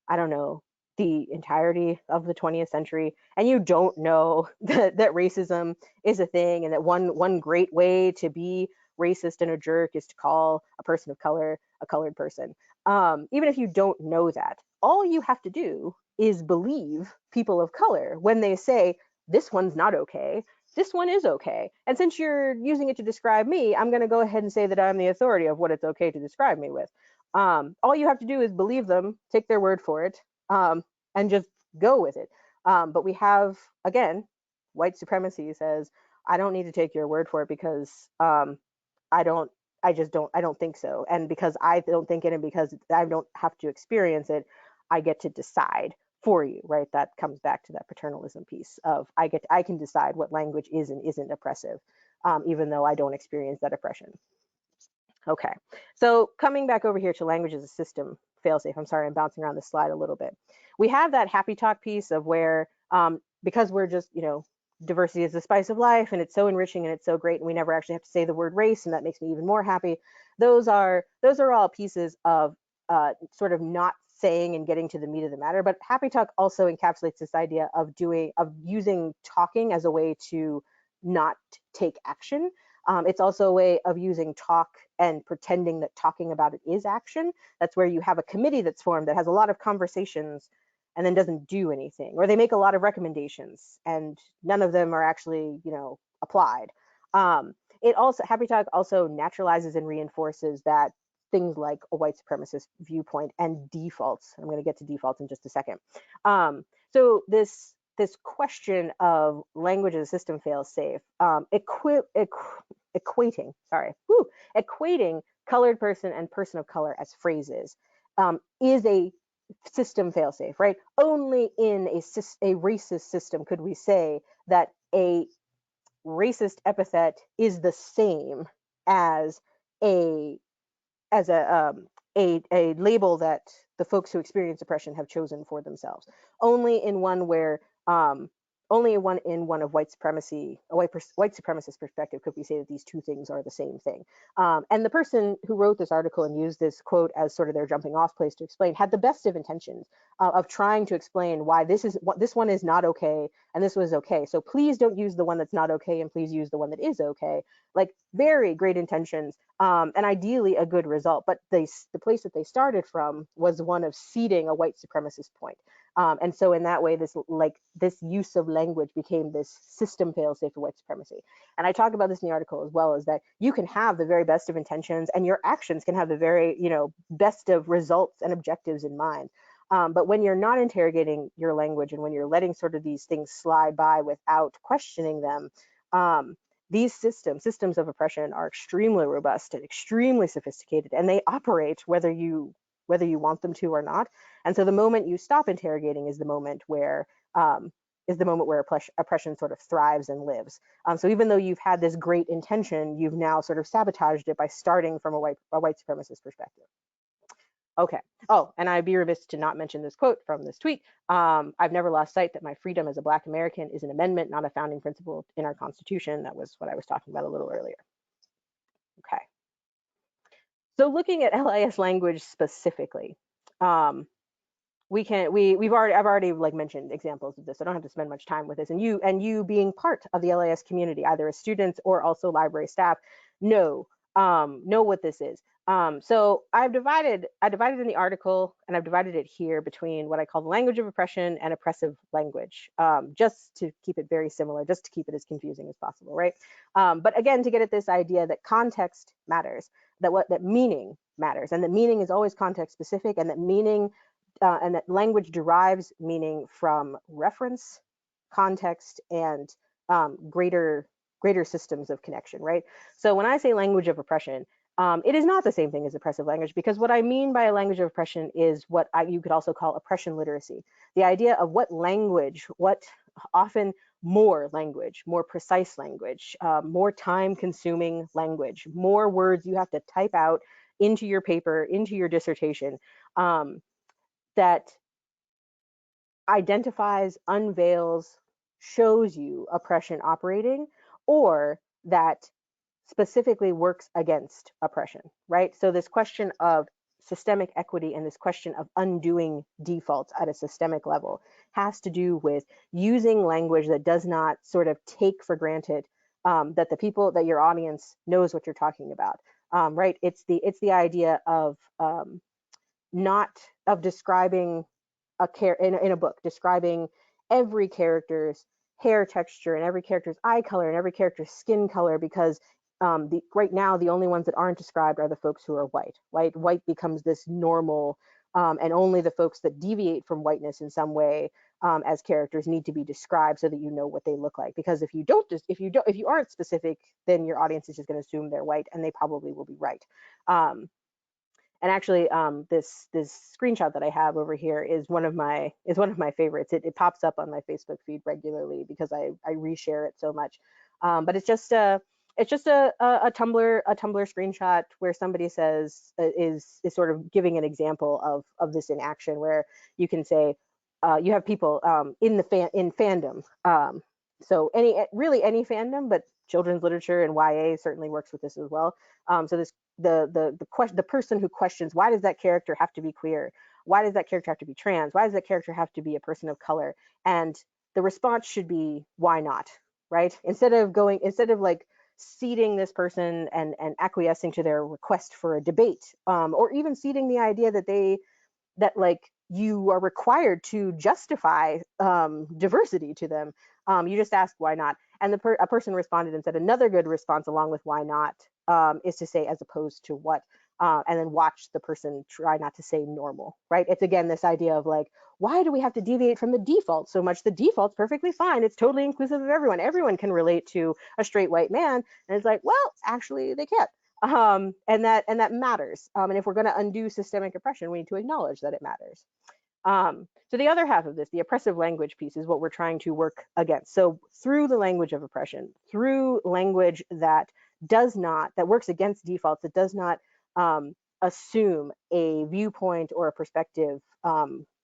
I don't know, the entirety of the 20th century, and you don't know that racism is a thing, and that one great way to be racist and a jerk is to call a person of color a colored person. Even if you don't know that, all you have to do is believe people of color when they say, this one's not okay, this one is okay. And since you're using it to describe me, I'm going to go ahead and say that I'm the authority of what it's okay to describe me with. All you have to do is believe them, take their word for it, and just go with it. But we have, again, white supremacy says, I don't need to take your word for it because I don't, I don't think so. And because I don't think it, and because I don't have to experience it, I get to decide for you, right? That comes back to that paternalism piece of I can decide what language is and isn't oppressive, even though I don't experience that oppression. Okay, so coming back over here to language as a system failsafe. I'm sorry, I'm bouncing around the slide a little bit. We have that happy talk piece of where, because we're just, diversity is the spice of life, and it's so enriching and it's so great, and we never actually have to say the word race, and that makes me even more happy. Those are all pieces of sort of not saying and getting to the meat of the matter. But happy talk also encapsulates this idea of using talking as a way to not take action. It's also a way of using talk and pretending that talking about it is action. That's where you have a committee that's formed that has a lot of conversations and then doesn't do anything, or they make a lot of recommendations and none of them are actually, applied. It also, happy talk also naturalizes and reinforces that things like a white supremacist viewpoint and defaults. I'm going to get to defaults in just a second. So this question of language as a system fails safe, equating colored person and person of color as phrases, is a system failsafe, right? Only in a racist system could we say that a racist epithet is the same as a as a label that the folks who experience oppression have chosen for themselves. Only in one where in one of white supremacist perspective could we say that these two things are the same thing. And the person who wrote this article and used this quote as sort of their jumping off place to explain had the best of intentions of trying to explain why this one is not okay and this was okay. So please don't use the one that's not okay, and please use the one that is okay. Like, very great intentions, and ideally a good result. But the place that they started from was one of seeding a white supremacist point. And so in that way, this use of language became this system failsafe for white supremacy. And I talk about this in the article as well, is that you can have the very best of intentions and your actions can have the very, best of results and objectives in mind. But when you're not interrogating your language and when you're letting sort of these things slide by without questioning them, these systems of oppression are extremely robust and extremely sophisticated, and they operate whether you want them to or not. And so the moment you stop interrogating is the moment where oppression sort of thrives and lives. So even though you've had this great intention, you've now sort of sabotaged it by starting from a white supremacist perspective. Okay. Oh, and I'd be remiss to not mention this quote from this tweet. I've never lost sight that my freedom as a Black American is an amendment, not a founding principle in our Constitution. That was what I was talking about a little earlier. Okay. So looking at LIS language specifically, I've already like mentioned examples of this. I don't have to spend much time with this. And you being part of the LIS community, either as students or also library staff, know what this is. So I divided in the article, and I've divided it here between what I call the language of oppression and oppressive language, just to keep it very similar, just to keep it as confusing as possible, right? But again, to get at this idea that context matters, that meaning matters, and that meaning is always context specific, and that meaning and that language derives meaning from reference, context, and greater systems of connection, right? So when I say language of oppression, it is not the same thing as oppressive language, because what I mean by a language of oppression is what you could also call oppression literacy. The idea of what language, what often more language, more precise language, more time consuming language, more words you have to type out into your paper, into your dissertation, that identifies, unveils, shows you oppression operating, or that specifically works against oppression, right? So this question of systemic equity and this question of undoing defaults at a systemic level has to do with using language that does not sort of take for granted that the people, that your audience knows what you're talking about, right? It's the idea of not of describing in a book, describing every character's hair texture and every character's eye color and every character's skin color, because right now the only ones that aren't described are the folks who are white. White becomes this normal, and only the folks that deviate from whiteness in some way as characters need to be described so that you know what they look like. Because if you aren't specific, then your audience is just going to assume they're white, and they probably will be right. And actually, this screenshot that I have over here is one of my favorites. It pops up on my Facebook feed regularly because I reshare it so much. But it's just a Tumblr screenshot where somebody says is sort of giving an example of this in action, where you can say you have people in fandom. So any fandom, but children's literature and YA certainly works with this as well. So this the person who questions, why does that character have to be queer? Why does that character have to be trans? Why does that character have to be a person of color? And the response should be, why not? Right? Instead of like seating this person and acquiescing to their request for a debate, or even seating the idea that like you are required to justify diversity to them. You just ask why not, and a person responded and said another good response along with why not is to say as opposed to what, and then watch the person try not to say normal, right? It's again this idea of like, why do we have to deviate from the default so much? The default's perfectly fine. It's totally inclusive of everyone. Everyone can relate to a straight white man. And it's like, well, actually they can't. And that matters. And if we're going to undo systemic oppression, we need to acknowledge that it matters. So the other half of this, the oppressive language piece, is what we're trying to work against. So through the language of oppression, through language that works against defaults, that does not assume a viewpoint or a perspective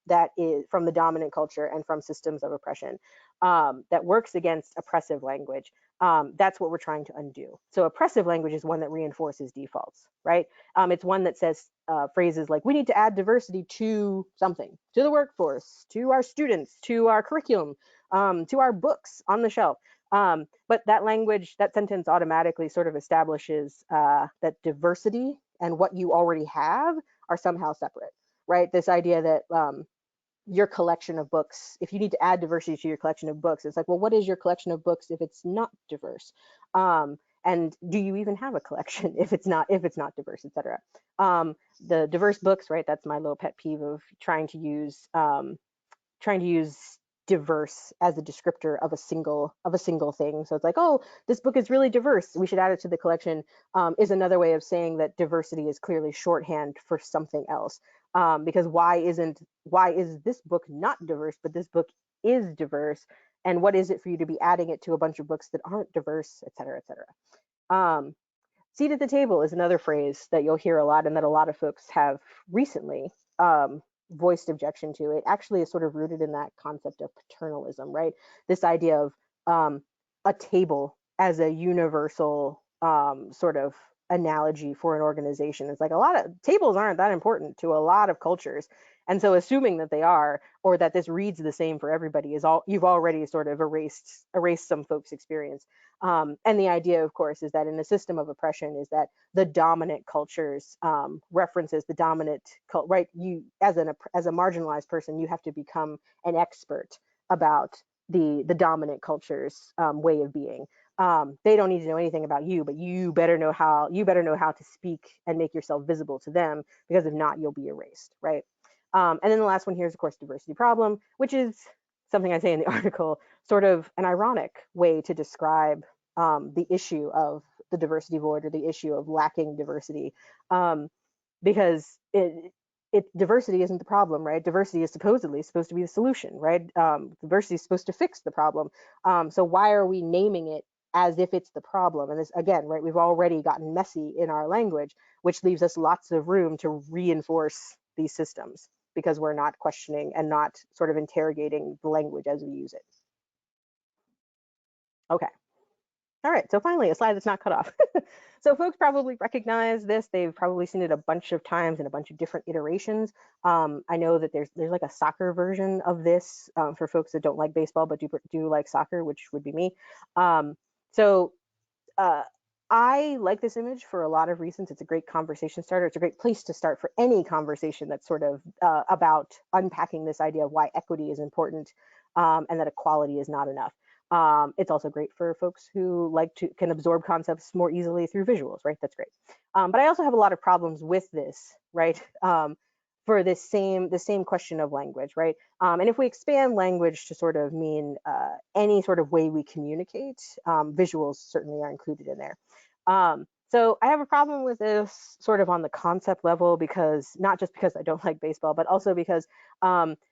that is from the dominant culture and from systems of oppression, that works against oppressive language. That's what we're trying to undo. So oppressive language is one that reinforces defaults, right? It's one that says phrases like, we need to add diversity to something, to the workforce, to our students, to our curriculum, to our books on the shelf. But that sentence automatically sort of establishes that diversity and what you already have are somehow separate, right? This idea that your collection of books, if you need to add diversity to your collection of books, it's like, well, what is your collection of books if it's not diverse? And do you even have a collection if it's not diverse, etc. The diverse books, right? That's my little pet peeve of trying to use diverse as a descriptor of a single thing. So it's like, oh, this book is really diverse, we should add it to the collection, is another way of saying that diversity is clearly shorthand for something else. Because why is this book not diverse, but this book is diverse? And what is it for you to be adding it to a bunch of books that aren't diverse, et cetera, et cetera? Seat at the table is another phrase that you'll hear a lot and that a lot of folks have recently voiced objection to. It actually is sort of rooted in that concept of paternalism, right? This idea of a table as a universal sort of analogy for an organization. It's like a lot of tables aren't that important to a lot of cultures. And so assuming that they are, or that this reads the same for everybody, you've already sort of erased some folks' experience. And the idea, of course, is that in a system of oppression is that the dominant cultures references the dominant right? You as a marginalized person, you have to become an expert about the dominant culture's way of being. They don't need to know anything about you, but you better know how to speak and make yourself visible to them, because if not, you'll be erased, right? And then the last one here is, of course, diversity problem, which is something I say in the article, sort of an ironic way to describe the issue of the diversity void, or the issue of lacking diversity, um, because diversity isn't the problem, right? Diversity is supposedly supposed to be the solution, right? Diversity is supposed to fix the problem. So why are we naming it as if it's the problem? And this, again, right, we've already gotten messy in our language, which leaves us lots of room to reinforce these systems, because we're not questioning and not sort of interrogating the language as we use it. Okay. All right, so finally, a slide that's not cut off. So folks probably recognize this. They've probably seen it a bunch of times in a bunch of different iterations. I know that there's like a soccer version of this for folks that don't like baseball but do like soccer, which would be me. So uh, I like this image for a lot of reasons. It's a great conversation starter. It's a great place to start for any conversation that's sort of about unpacking this idea of why equity is important, and that equality is not enough. It's also great for folks who can absorb concepts more easily through visuals, right? That's great. But I also have a lot of problems with this, right? For the same question of language, right? And if we expand language to sort of mean any sort of way we communicate, visuals certainly are included in there. So I have a problem with this sort of on the concept level, because not just because I don't like baseball, but also because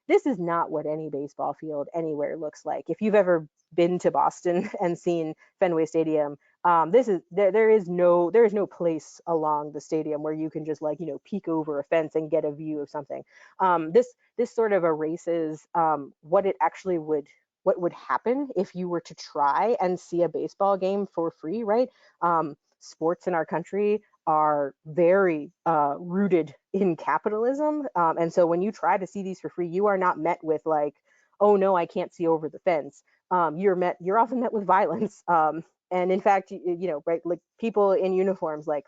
this is not what any baseball field anywhere looks like. If you've ever been to Boston and seen Fenway Stadium, there is no place along the stadium where you can just, like, peek over a fence and get a view of something. This sort of erases what would happen if you were to try and see a baseball game for free, right? Sports in our country are very rooted in capitalism, and so when you try to see these for free, you are not met with, like, oh no, I can't see over the fence. You're often met with violence, and in fact, right, like people in uniforms, like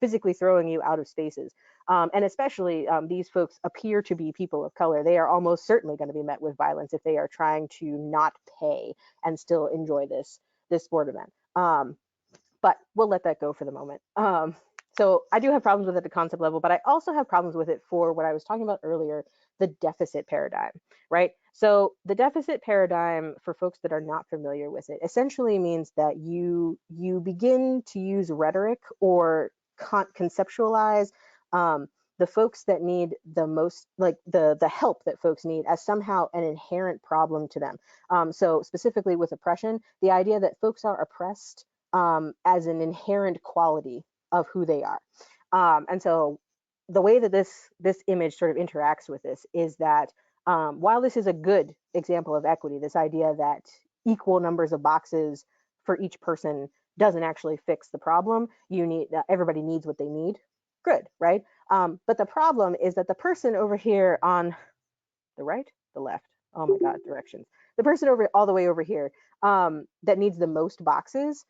physically throwing you out of spaces. And especially these folks appear to be people of color. They are almost certainly going to be met with violence if they are trying to not pay and still enjoy this sport event. But we'll let that go for the moment. So I do have problems with it at the concept level, but I also have problems with it for what I was talking about earlier, the deficit paradigm, right? So the deficit paradigm, for folks that are not familiar with it, essentially means that you begin to use rhetoric or conceptualize the folks that need the most, like the help that folks need, as somehow an inherent problem to them. So specifically with oppression, the idea that folks are oppressed as an inherent quality of who they are. And so the way that this image sort of interacts with this is that while this is a good example of equity, this idea that equal numbers of boxes for each person doesn't actually fix the problem. Everybody needs what they need. Good, right? But the problem is that the person over here on the right, the left, oh my God, directions. The person all the way over here that needs the most boxes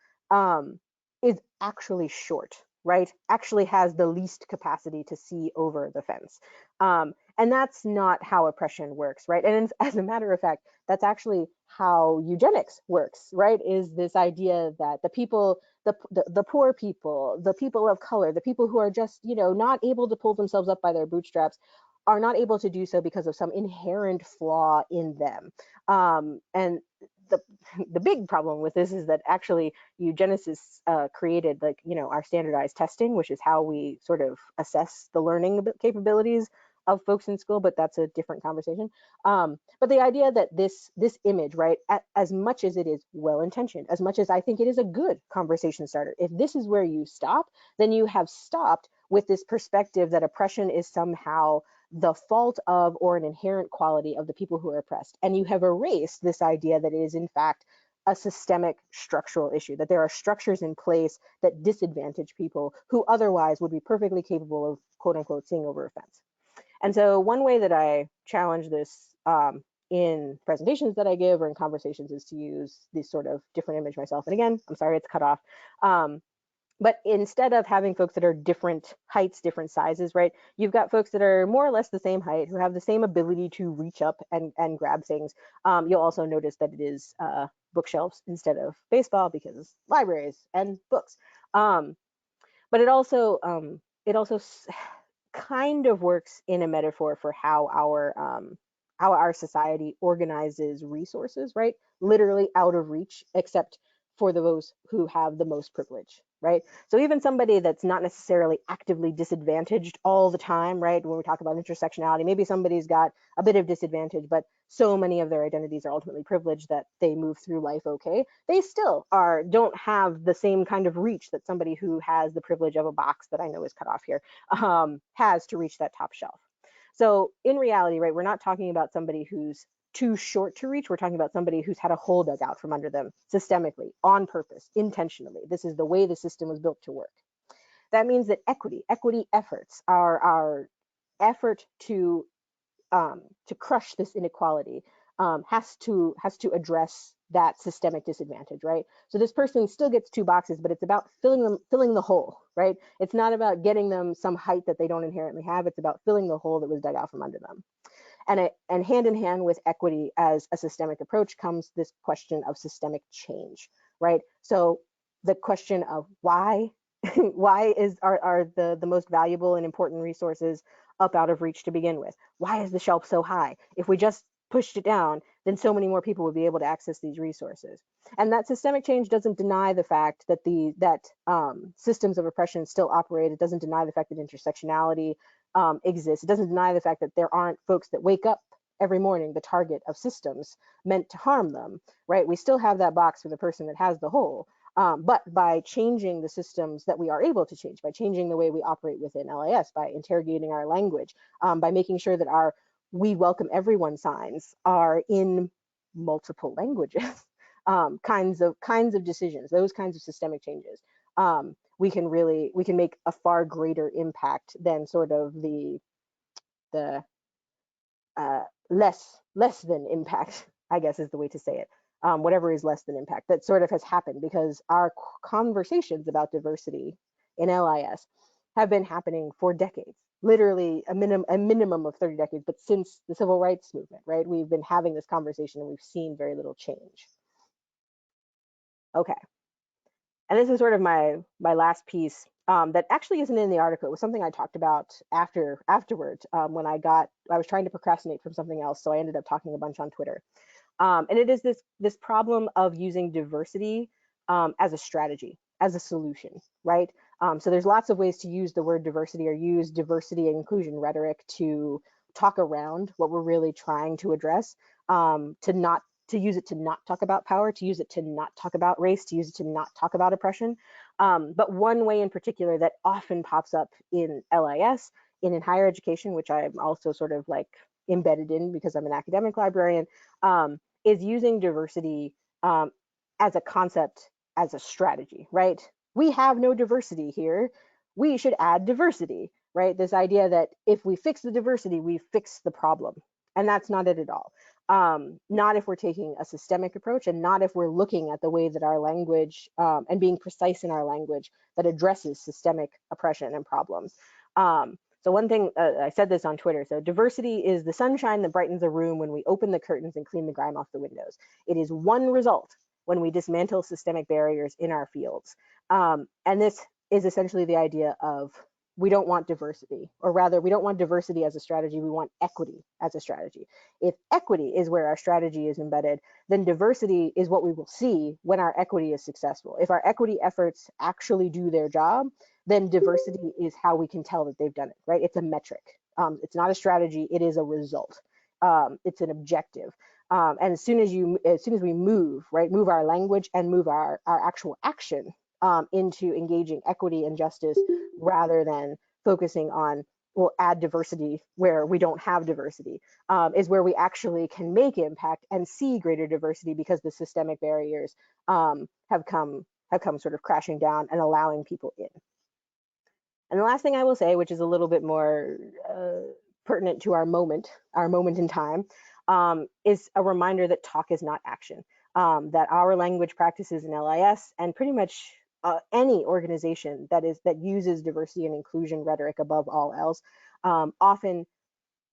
is actually short, right? Actually has the least capacity to see over the fence. And that's not how oppression works, right? And as a matter of fact, that's actually how eugenics works, right? Is this idea that the people, the poor people, the people of color, the people who are just, not able to pull themselves up by their bootstraps, are not able to do so because of some inherent flaw in them. And the big problem with this is that actually eugenicists created, like, our standardized testing, which is how we sort of assess the learning capabilities of folks in school, but that's a different conversation. But the idea that this image, right, as much as it is well-intentioned, as much as I think it is a good conversation starter, if this is where you stop, then you have stopped with this perspective that oppression is somehow the fault of or an inherent quality of the people who are oppressed. And you have erased this idea that it is in fact a systemic structural issue, that there are structures in place that disadvantage people who otherwise would be perfectly capable of, quote unquote, seeing over a fence. And so one way that I challenge this in presentations that I give or in conversations is to use this sort of different image myself. And again, I'm sorry it's cut off. But instead of having folks that are different heights, different sizes, right, you've got folks that are more or less the same height, who have the same ability to reach up and grab things. You'll also notice that it is bookshelves instead of baseball, because libraries and books. But it also kind of works in a metaphor for how our society organizes resources, right? Literally out of reach, except for those who have the most privilege, right? So even somebody that's not necessarily actively disadvantaged all the time, right? When we talk about intersectionality, maybe somebody's got a bit of disadvantage, but so many of their identities are ultimately privileged that they move through life okay. They still don't have the same kind of reach that somebody who has the privilege of a box that I know is cut off here has to reach that top shelf. So in reality, right, we're not talking about somebody who's too short to reach. We're talking about somebody who's had a hole dug out from under them systemically, on purpose, intentionally. This is the way the system was built to work. That means that equity efforts, our effort to crush this inequality has to address that systemic disadvantage, right? So this person still gets 2 boxes, but it's about filling the hole, right? It's not about getting them some height that they don't inherently have. It's about filling the hole that was dug out from under them. And hand in hand with equity as a systemic approach comes this question of systemic change, right? So the question of why why are the most valuable and important resources up out of reach to begin with? Why is the shelf so high? If we just pushed it down, then so many more people would be able to access these resources. And that systemic change doesn't deny the fact that systems of oppression still operate. It doesn't deny the fact that intersectionality exists. It doesn't deny the fact that there aren't folks that wake up every morning the target of systems meant to harm them, right? We still have that box for the person that has the hole. But by changing the systems that we are able to change, by changing the way we operate within LIS, by interrogating our language, by making sure that our "we welcome everyone" signs are in multiple languages, kinds of decisions, those kinds of systemic changes, we can make a far greater impact than sort of the less than impact, I guess is the way to say it. Whatever is less than impact that sort of has happened because our conversations about diversity in LIS have been happening for decades, literally a minimum of 30 decades, but since the civil rights movement, right? We've been having this conversation and we've seen very little change. Okay. And this is sort of my last piece that actually isn't in the article. It was something I talked about afterwards when I was trying to procrastinate from something else, so I ended up talking a bunch on Twitter. And it is this problem of using diversity as a strategy, as a solution, right? So there's lots of ways to use the word diversity or use diversity and inclusion rhetoric to talk around what we're really trying to address, to use it to not talk about power, to use it to not talk about race, to use it to not talk about oppression. But one way in particular that often pops up in LIS, in higher education, which I'm also sort of like embedded in because I'm an academic librarian, is using diversity as a concept, as a strategy, right? We have no diversity here. We should add diversity, right? This idea that if we fix the diversity, we fix the problem. And that's not it at all. Not if we're taking a systemic approach and not if we're looking at the way that our language and being precise in our language that addresses systemic oppression and problems. So one thing, I said this on Twitter, so diversity is the sunshine that brightens a room when we open the curtains and clean the grime off the windows. It is one result when we dismantle systemic barriers in our fields. And this is essentially the idea of we don't want diversity, or rather we don't want diversity as a strategy, we want equity as a strategy. If equity is where our strategy is embedded, then diversity is what we will see when our equity is successful. If our equity efforts actually do their job, then diversity is how we can tell that they've done it, right? It's a metric. It's not a strategy, it is a result. It's an objective. And as soon as we move, right, move our language and move our actual action into engaging equity and justice rather than focusing on, well, add diversity where we don't have diversity, is where we actually can make impact and see greater diversity because the systemic barriers have come sort of crashing down and allowing people in. And the last thing I will say, which is a little bit more pertinent to our moment in time, is a reminder that talk is not action, that our language practices in LIS and pretty much any organization that uses diversity and inclusion rhetoric above all else often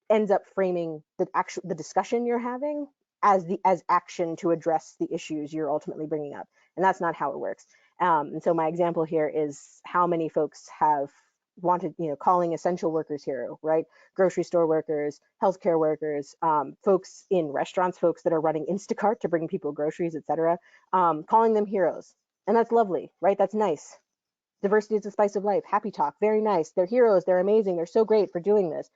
ends up framing the discussion you're having as action to address the issues you're ultimately bringing up, and that's not how it works. And so my example here is how many folks have wanted, calling essential workers hero, right? Grocery store workers, healthcare workers, folks in restaurants, folks that are running Instacart to bring people groceries, etc., calling them heroes. And that's lovely, right? That's nice. Diversity is the spice of life. Happy talk, very nice. They're heroes. They're amazing. They're so great for doing this.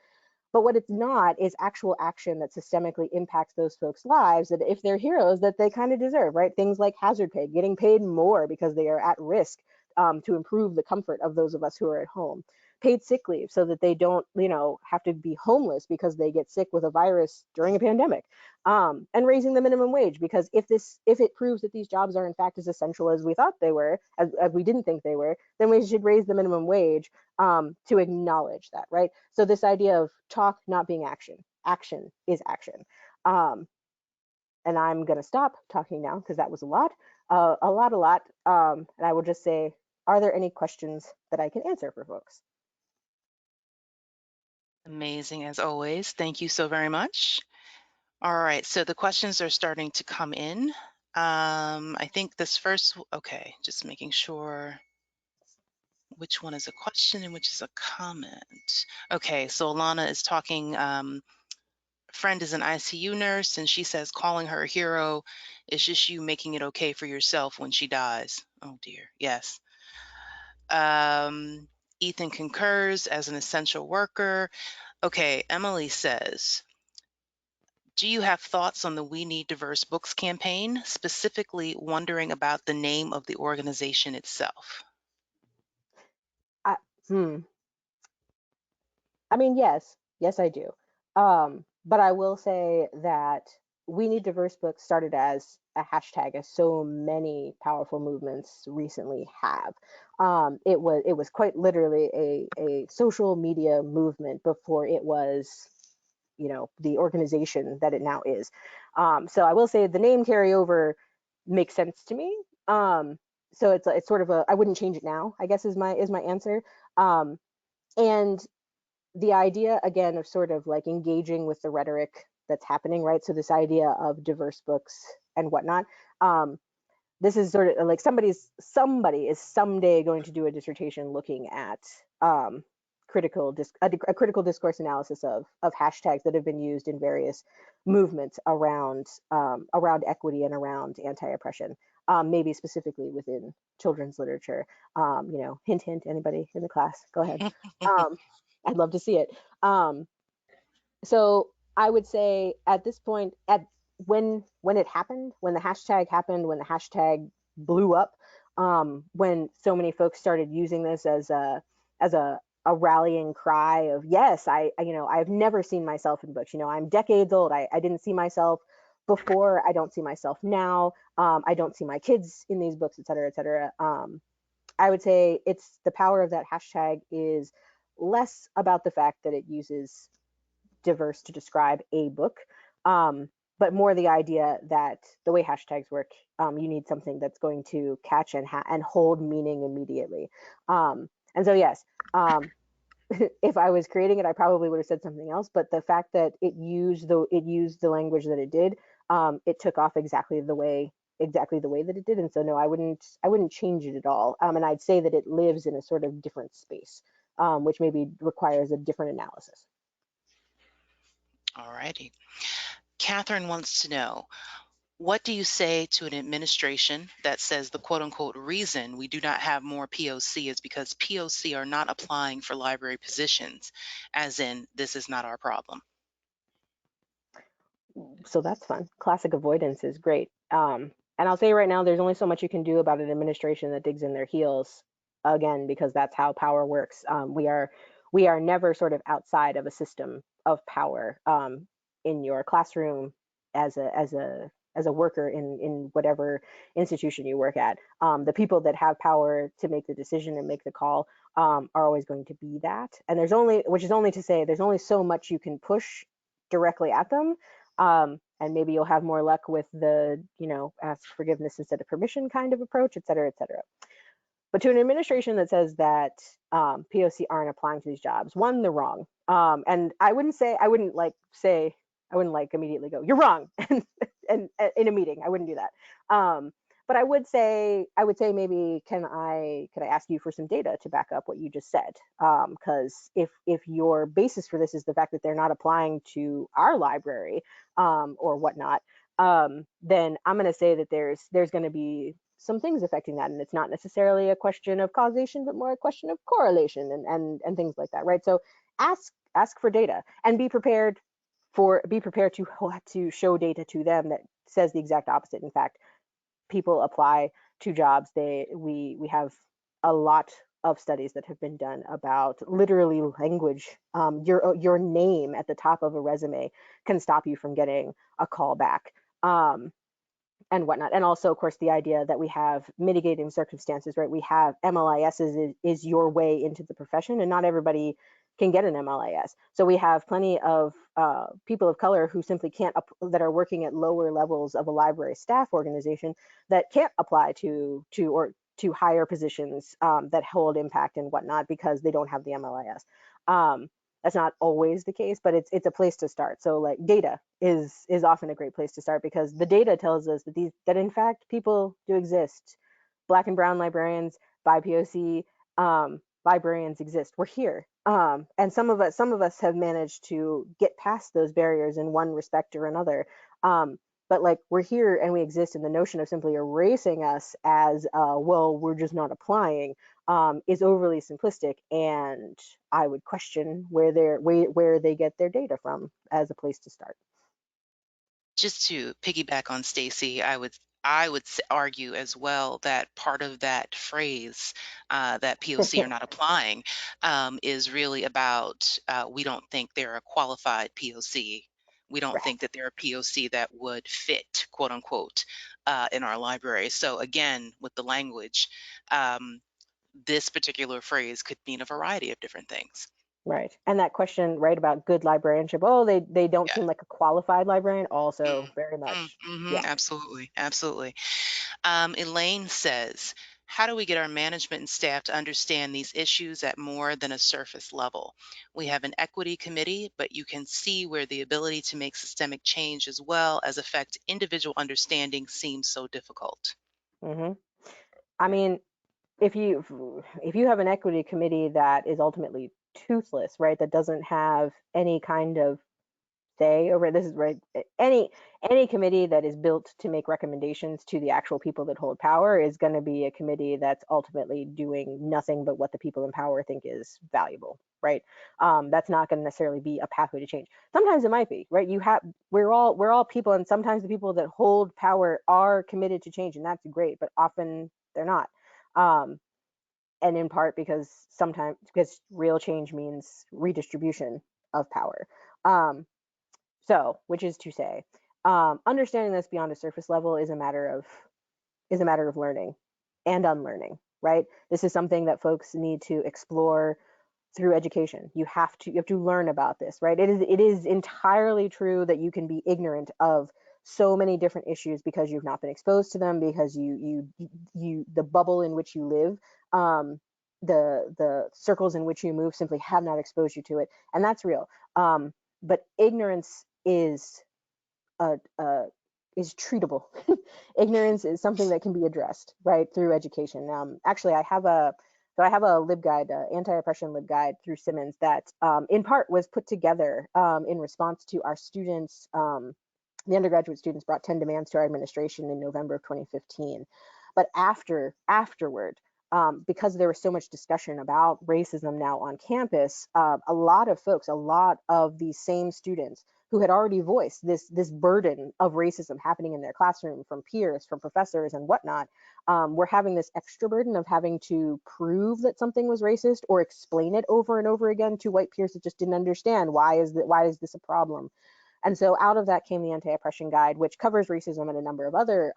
But what it's not is actual action that systemically impacts those folks' lives, that if they're heroes, that they kind of deserve, right? Things like hazard pay, getting paid more because they are at risk, to improve the comfort of those of us who are at home. Paid sick leave so that they don't, have to be homeless because they get sick with a virus during a pandemic. And raising the minimum wage, because if it proves that these jobs are in fact as essential as we thought they were, as we didn't think they were, then we should raise the minimum wage, to acknowledge that, right? So this idea of talk not being action, action is action. Um, and I'm going to stop talking now because that was a lot, a lot, a lot. And I will just say, are there any questions that I can answer for folks? Amazing as always. Thank you so very much. All right, so the questions are starting to come in. I think this first, okay, just making sure which one is a question and which is a comment. Okay, so Alana is talking, friend is an ICU nurse, and she says calling her a hero is just you making it okay for yourself when she dies. Oh dear, yes. Um, Ethan concurs as an essential worker. Okay, Emily says, do you have thoughts on the We Need Diverse Books campaign, specifically wondering about the name of the organization itself? I, hmm. I mean, yes, I do. But I will say that We Need Diverse Books started as a hashtag, as so many powerful movements recently have. It was quite literally a social media movement before it was, the organization that it now is. So I will say the name carryover makes sense to me. So it's sort of I wouldn't change it now, I guess, is my answer. And the idea again of sort of like engaging with the rhetoric that's happening, right? So this idea of diverse books and whatnot. This is sort of like somebody is someday going to do a dissertation looking at, a critical discourse analysis of hashtags that have been used in various movements around equity and around anti-oppression, maybe specifically within children's literature. Hint, hint. Anybody in the class, go ahead. Um, I'd love to see it. So I would say at this point, when it happened, when the hashtag happened, when the hashtag blew up, when so many folks started using this as a rallying cry of yes, I've never seen myself in books. I'm decades old. I didn't see myself before. I don't see myself now. I don't see my kids in these books, et cetera, et cetera. I would say it's the power of that hashtag is less about the fact that it uses diverse to describe a book, but more the idea that the way hashtags work, you need something that's going to catch and hold meaning immediately. And so yes, if I was creating it, I probably would have said something else. But the fact that it used the language that it did, it took off exactly the way that it did. And so no, I wouldn't change it at all. And I'd say that it lives in a sort of different space, which maybe requires a different analysis. All righty. Catherine wants to know, what do you say to an administration that says the quote unquote reason we do not have more POC is because POC are not applying for library positions, as in, this is not our problem? So that's fun. Classic avoidance is great. And I'll say right now, there's only so much you can do about an administration that digs in their heels, again, because that's how power works. We are never sort of outside of a system of power, in your classroom, as a worker in whatever institution you work at. The people that have power to make the decision and make the call, are always going to be that. And which is only to say, there's only so much you can push directly at them. And maybe you'll have more luck with the, ask forgiveness instead of permission kind of approach, et cetera, et cetera. But to an administration that says that, POC aren't applying to these jobs, one, they're wrong. And I wouldn't immediately go, you're wrong, and in a meeting, I wouldn't do that. but I would say maybe could I ask you for some data to back up what you just said? Because if your basis for this is the fact that they're not applying to our library or whatnot, then I'm going to say that there's going to be some things affecting that, and it's not necessarily a question of causation, but more a question of correlation and things like that, right? So ask for data and be prepared to show data to them that says the exact opposite. In fact, people apply to jobs, we have a lot of studies that have been done about literally language. Your name at the top of a resume can stop you from getting a call back. And whatnot. And also, of course, the idea that we have mitigating circumstances, right? We have MLIS is your way into the profession, and not everybody can get an MLIS. So we have plenty of people of color who simply can't, that are working at lower levels of a library staff organization that can't apply to higher positions that hold impact and whatnot because they don't have the MLIS. That's not always the case, but it's a place to start. So like data is often a great place to start because the data tells us that in fact people do exist. Black and brown librarians, BIPOC librarians exist. We're here, and some of us have managed to get past those barriers in one respect or another. But like we're here and we exist, and the notion of simply erasing us as well, we're just not applying is overly simplistic, and I would question where they get their data from as a place to start. Just to piggyback on Stacy, argue as well that part of that phrase, that POC are not applying, is really about, we don't think they're a qualified POC. We don't think Right. that they're a POC that would fit, quote unquote, in our library. So again, with the language, um, this particular phrase could mean a variety of different things. Right. And that question, right, about good librarianship, oh, they don't Yeah. seem like a qualified librarian, Mm, also very much. Yeah. absolutely, absolutely. Elaine says, how do we get our management and staff to understand these issues at more than a surface level? We have an equity committee, but you can see where the ability to make systemic change as well as affect individual understanding seems so difficult. hmm I mean, if you have an equity committee that is ultimately toothless, right, that doesn't have any kind of say over this is right, any committee that is built to make recommendations to the actual people that hold power is going to be a committee that's ultimately doing nothing but what the people in power think is valuable, right? That's not going to necessarily be a pathway to change. Sometimes it might be, right? We're all people, and sometimes the people that hold power are committed to change, and that's great, but often they're not. um, and in part because real change means redistribution of power. um, so, which is to say, understanding this beyond a surface level is a matter of learning and unlearning, right? This is something that folks need to explore through education. You have to learn about this, right? It is entirely true that you can be ignorant of so many different issues because you've not been exposed to them, because the bubble in which you live, the circles in which you move simply have not exposed you to it, and that's real. But ignorance uh, is treatable. Ignorance is something that can be addressed, right, through education. Actually, I have a LibGuide, anti-oppression LibGuide through Simmons that, in part, was put together in response to our students. The undergraduate students brought 10 demands to our administration in November of 2015. But afterward, because there was so much discussion about racism now on campus, a lot of folks, a lot of these same students who had already voiced this burden of racism happening in their classroom from peers, from professors, and whatnot, were having this extra burden of having to prove that something was racist or explain it over and over again to white peers that just didn't understand why is this a problem. And so out of that came the Anti-Oppression Guide, which covers racism and a number of other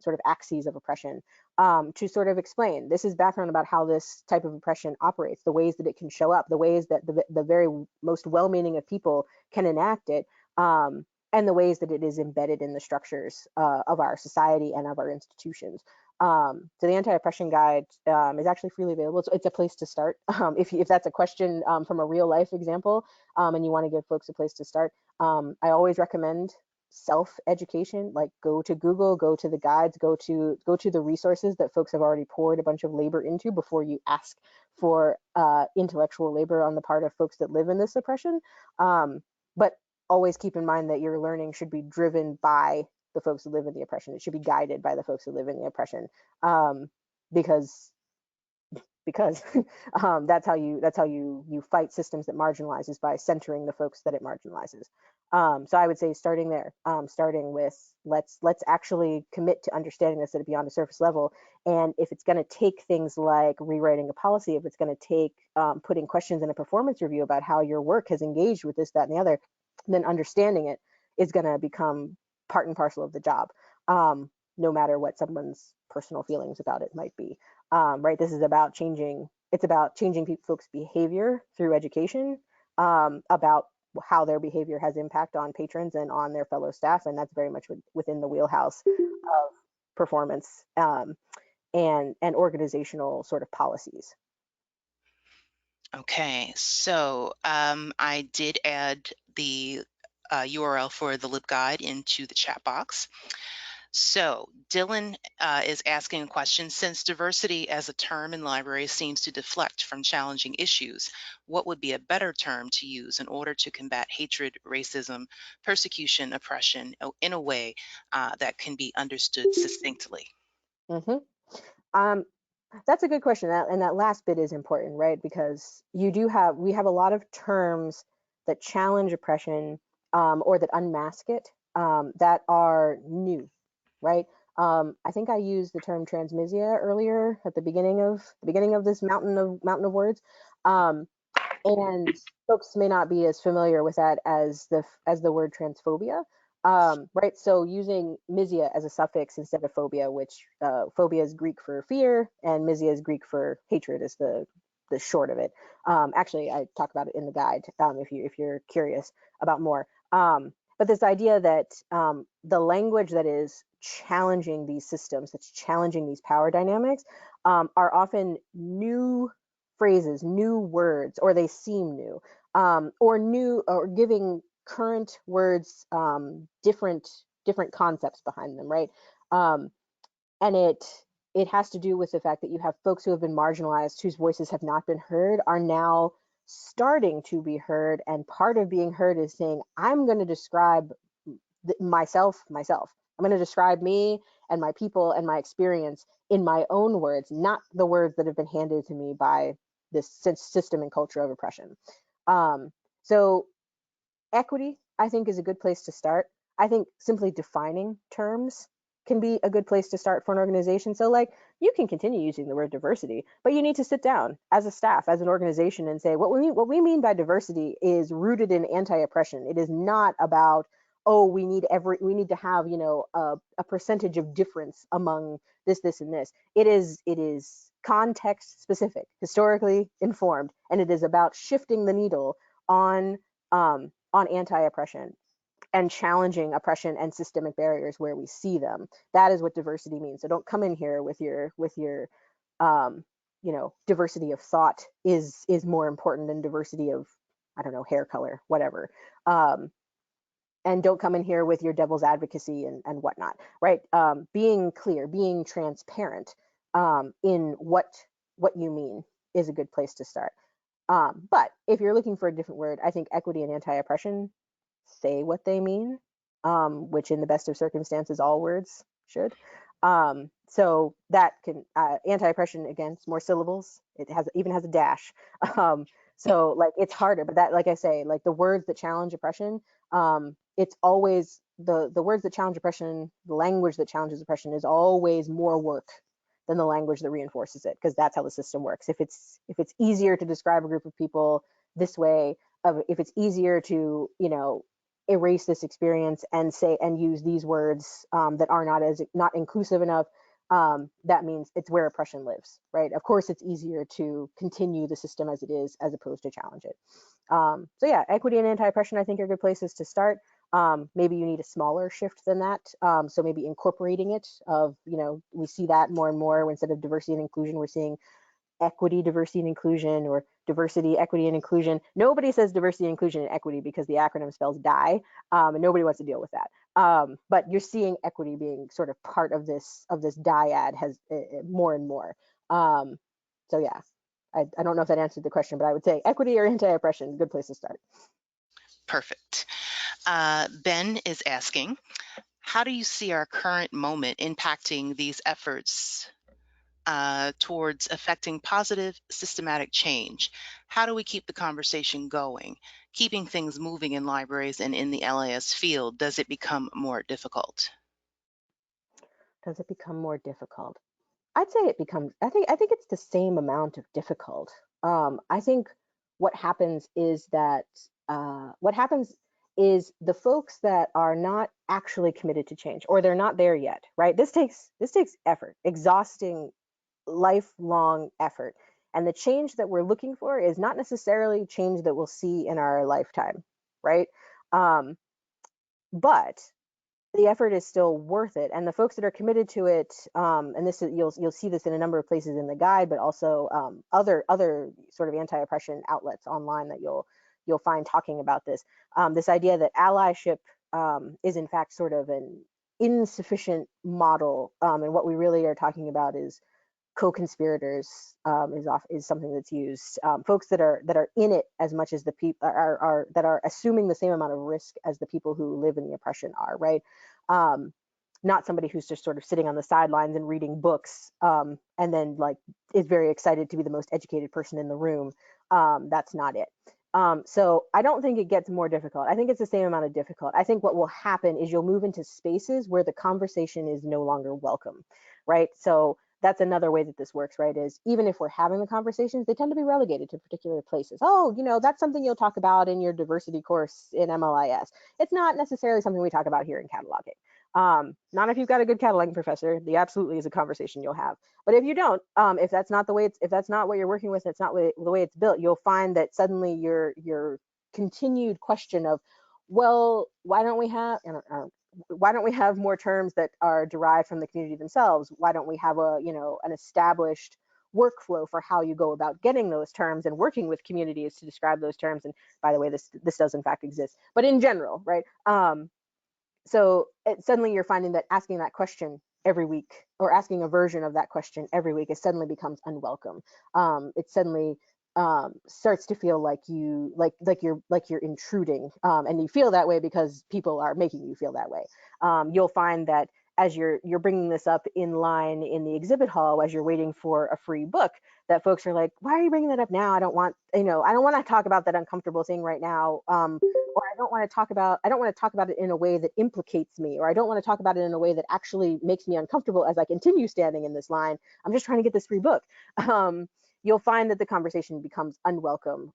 sort of axes of oppression, to sort of explain. This is background about how this type of oppression operates, the ways that it can show up, the ways that the very most well-meaning of people can enact it, and the ways that it is embedded in the structures of our society and of our institutions. So the Anti-Oppression Guide is actually freely available. It's a place to start. If that's a question from a real life example, and you want to give folks a place to start, I always recommend self-education, like go to Google, go to the guides, go to the resources that folks have already poured a bunch of labor into before you ask for intellectual labor on the part of folks that live in this oppression. But always keep in mind that your learning should be driven by the folks who live in the oppression. It should be guided by the folks who live in the oppression, um, because because that's how you fight systems that marginalize, is by centering the folks that it marginalizes. So I would say starting there, starting with let's actually commit to understanding this at a beyond a surface level. And if it's going to take things like rewriting a policy, if it's going to take putting questions in a performance review about how your work has engaged with this, that, and the other, then understanding it is going to become part and parcel of the job, no matter what someone's personal feelings about it might be. Right? This is about changing. It's about changing folks' behavior through education, about how their behavior has impact on patrons and on their fellow staff, and that's very much within the wheelhouse of performance, and organizational sort of policies. Okay, so I did add the URL for the LibGuide into the chat box. So Dylan is asking a question. Since diversity as a term in libraries seems to deflect from challenging issues, what would be a better term to use in order to combat hatred, racism, persecution, oppression in a way that can be understood succinctly? hmm Um, that's a good question. And that last bit is important, right? Because we have a lot of terms that challenge oppression, or that unmask it, that are new, right? I think I used the term transmisia earlier at the beginning of this mountain of words. Um, and folks may not be as familiar with that as the word transphobia, right? So using misia as a suffix instead of phobia, which phobia is Greek for fear and misia is Greek for hatred, is the short of it. Actually, I talk about it in the guide, if you're curious about more. But this idea that the language that is challenging these systems, that's challenging these power dynamics, are often new phrases, new words, or they seem new, or giving current words different concepts behind them, right? Um, and it has to do with the fact that you have folks who have been marginalized, whose voices have not been heard, are now starting to be heard, and part of being heard is saying, I'm going to describe myself. I'm going to describe me and my people and my experience in my own words, not the words that have been handed to me by this system and culture of oppression. So equity, I think, is a good place to start. I think simply defining terms can be a good place to start for an organization. So, like, you can continue using the word diversity, but you need to sit down as a staff, as an organization, and say what we mean by diversity is rooted in anti-oppression. It is not about, oh, we need to have, a percentage of difference among this, and this. It is context specific, historically informed, and it is about shifting the needle on anti-oppression and challenging oppression and systemic barriers where we see them. That is what diversity means. So don't come in here with your um, diversity of thought is more important than diversity of, I don't know, hair color, whatever. Um, and don't come in here with your devil's advocacy and whatnot, right? Being clear, being transparent, in what you mean is a good place to start. But if you're looking for a different word, I think equity and anti-oppression say what they mean, which in the best of circumstances, all words should. So that can, anti-oppression, again, it's more syllables. It even has a dash. Um, so like it's harder, but that, like I say, like the words that challenge oppression, it's always the words that challenge oppression, the language that challenges oppression is always more work than the language that reinforces it, because that's how the system works. If it's easier to describe a group of people this way, if it's easier to erase this experience and say and use these words, that are not inclusive enough, that means it's where oppression lives, right? Of course, it's easier to continue the system as it is as opposed to challenge it. So yeah, equity and anti-oppression, I think, are good places to start. Maybe you need a smaller shift than that. So maybe incorporating it of, we see that more and more. Instead of diversity and inclusion, we're seeing equity, diversity and inclusion, or diversity, equity and inclusion. Nobody says diversity, inclusion, and equity because the acronym spells die, and nobody wants to deal with that. But you're seeing equity being sort of part of this dyad has more and more. Um, so yeah, I don't know if that answered the question, but I would say equity or anti-oppression, good place to start. Perfect. Ben is asking, how do you see our current moment impacting these efforts towards affecting positive systematic change? How do we keep the conversation going, keeping things moving in libraries and in the LIS field? Does it become more difficult? Does it become more difficult? I'd say it becomes, I think it's the same amount of difficult. I think what happens is that what happens is the folks that are not actually committed to change, or they're not there yet, right? This takes effort, exhausting, lifelong effort. And the change that we're looking for is not necessarily change that we'll see in our lifetime, right? Um, but the effort is still worth it, and the folks that are committed to it, and this is, you'll see this in a number of places in the guide, but also other sort of anti-oppression outlets online that you'll find talking about this. This idea that allyship is in fact sort of an insufficient model, and what we really are talking about is co-conspirators, is something that's used. Folks that are in it as much as the people are that are assuming the same amount of risk as the people who live in the oppression are, right? Um, Not somebody who's just sort of sitting on the sidelines and reading books, and then like is very excited to be the most educated person in the room. That's not it. So I don't think it gets more difficult. I think it's the same amount of difficult. I think what will happen is you'll move into spaces where the conversation is no longer welcome, right? So that's another way that this works, right? Is even if we're having the conversations, they tend to be relegated to particular places. Oh, that's something you'll talk about in your diversity course in MLIS. It's not necessarily something we talk about here in cataloging. Not if you've got a good cataloging professor. The absolutely is a conversation you'll have. But if you don't, if that's not the way if that's not what you're working with, it's not the way it's built, you'll find that suddenly your continued question of, well, why don't we have more terms that are derived from the community themselves? Why don't we have an established workflow for how you go about getting those terms and working with communities to describe those terms? And by the way, this does in fact exist, but in general, right? Suddenly you're finding that asking that question every week, or asking a version of that question every week, it suddenly becomes unwelcome. It suddenly starts to feel like you're intruding, and you feel that way because people are making you feel that way. You'll find that as you're bringing this up in line in the exhibit hall as you're waiting for a free book, that folks are like, why are you bringing that up now? I don't want to talk about that uncomfortable thing right now. Or I don't want to talk about it in a way that implicates me, or I don't want to talk about it in a way that actually makes me uncomfortable as I continue standing in this line. I'm just trying to get this free book. You'll find that the conversation becomes unwelcome,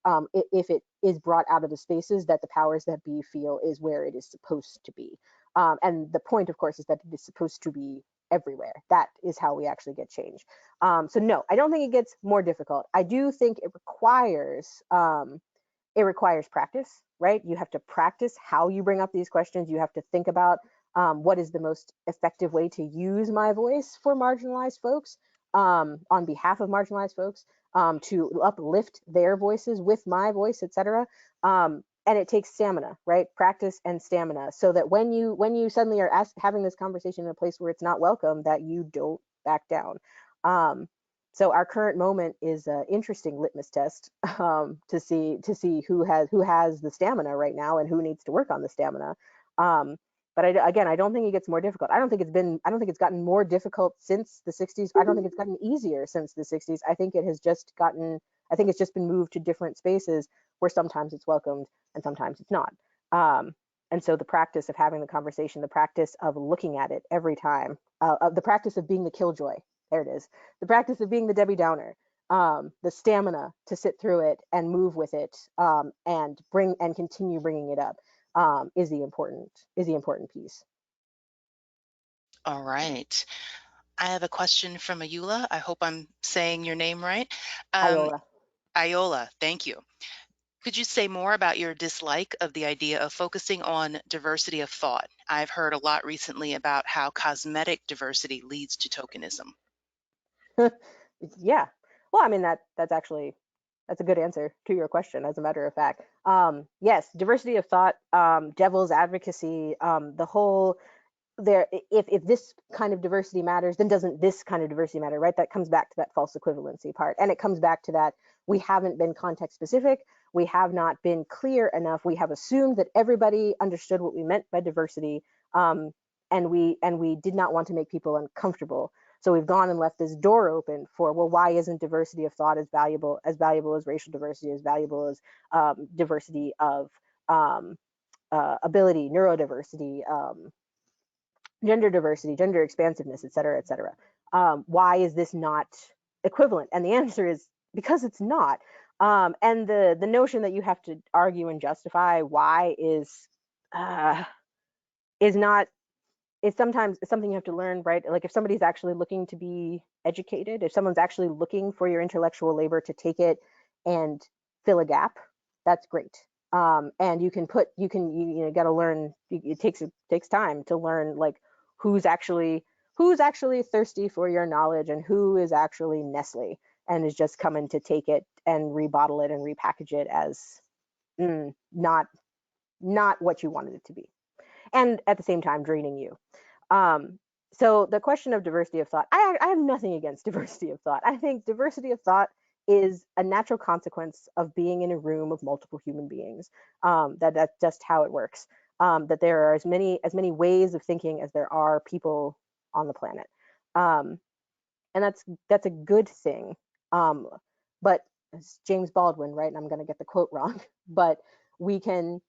if it is brought out of the spaces that the powers that be feel is where it is supposed to be. And the point, of course, is that it is supposed to be everywhere. That is how we actually get change. So no, I don't think it gets more difficult. I do think it requires practice, right? You have to practice how you bring up these questions. You have to think about what is the most effective way to use my voice for marginalized folks, on behalf of marginalized folks, to uplift their voices with my voice, etc. And it takes stamina, right? Practice and stamina, so that when you suddenly are having this conversation in a place where it's not welcome, that you don't back down. Um, so our current moment is an interesting litmus test, to see who has the stamina right now and who needs to work on the stamina. Um, but again, I don't think it gets more difficult. I don't think it's gotten more difficult since the 60s. I don't think it's gotten easier since the 60s. I think it's just been moved to different spaces where sometimes it's welcomed and sometimes it's not. And so the practice of having the conversation, the practice of looking at it every time, the practice of being the killjoy, there it is, the practice of being the Debbie Downer, the stamina to sit through it and move with it, and continue bringing it up, is the important piece. All right. I have a question from Ayula. I hope I'm saying your name right. Um, Iola. Iola, thank you. Could you say more about your dislike of the idea of focusing on diversity of thought? I've heard a lot recently about how cosmetic diversity leads to tokenism. Yeah. Well, I mean, that's That's a good answer to your question, as a matter of fact. Yes, diversity of thought, devil's advocacy, the whole there. If this kind of diversity matters, then doesn't this kind of diversity matter, right? That comes back to that false equivalency part, and it comes back to that we haven't been context specific. We have not been clear enough. We have assumed that everybody understood what we meant by diversity, and we did not want to make people uncomfortable. So we've gone and left this door open for, well, why isn't diversity of thought as valuable as racial diversity, as valuable as diversity of ability, neurodiversity, gender diversity, gender expansiveness, et cetera, et cetera. Why is this not equivalent? And the answer is because it's not. And the notion that you have to argue and justify why is not, is sometimes something you have to learn, right? Like if somebody's actually looking to be educated, if someone's actually looking for your intellectual labor to take it and fill a gap, that's great. And you got to learn. It takes time to learn, like who's actually thirsty for your knowledge and who is actually Nestle and is just coming to take it and rebottle it and repackage it as not what you wanted it to be, and at the same time draining you. So the question of diversity of thought, I have nothing against diversity of thought. I think diversity of thought is a natural consequence of being in a room of multiple human beings. That's just how it works. That there are as many ways of thinking as there are people on the planet, and that's a good thing. But it's James Baldwin, right? And I'm going to get the quote wrong, but we can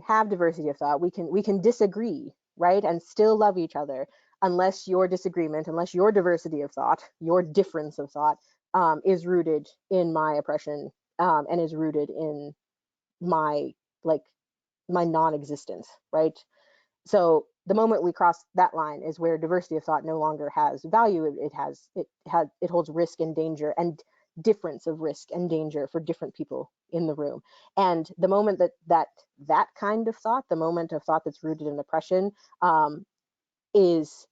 have diversity of thought. We can disagree, right, and still love each other, unless your disagreement, unless your diversity of thought, your difference of thought, is rooted in my oppression, and is rooted in my my non-existence, right? So the moment we cross that line is where diversity of thought no longer has value. It holds risk and danger and difference of risk and danger for different people in the room. And the moment that kind of thought, the moment of thought that's rooted in oppression, is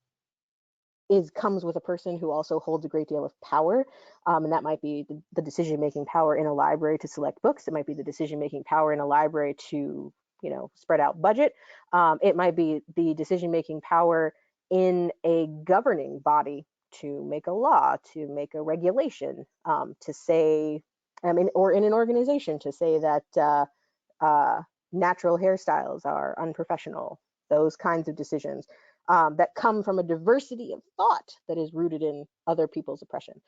comes with a person who also holds a great deal of power, and that might be the decision-making power in a library to select books. It might be the decision-making power in a library to spread out budget. It might be the decision-making power in a governing body to make a law, to make a regulation, to say, or in an organization to say that natural hairstyles are unprofessional. Those kinds of decisions that come from a diversity of thought that is rooted in other people's oppression.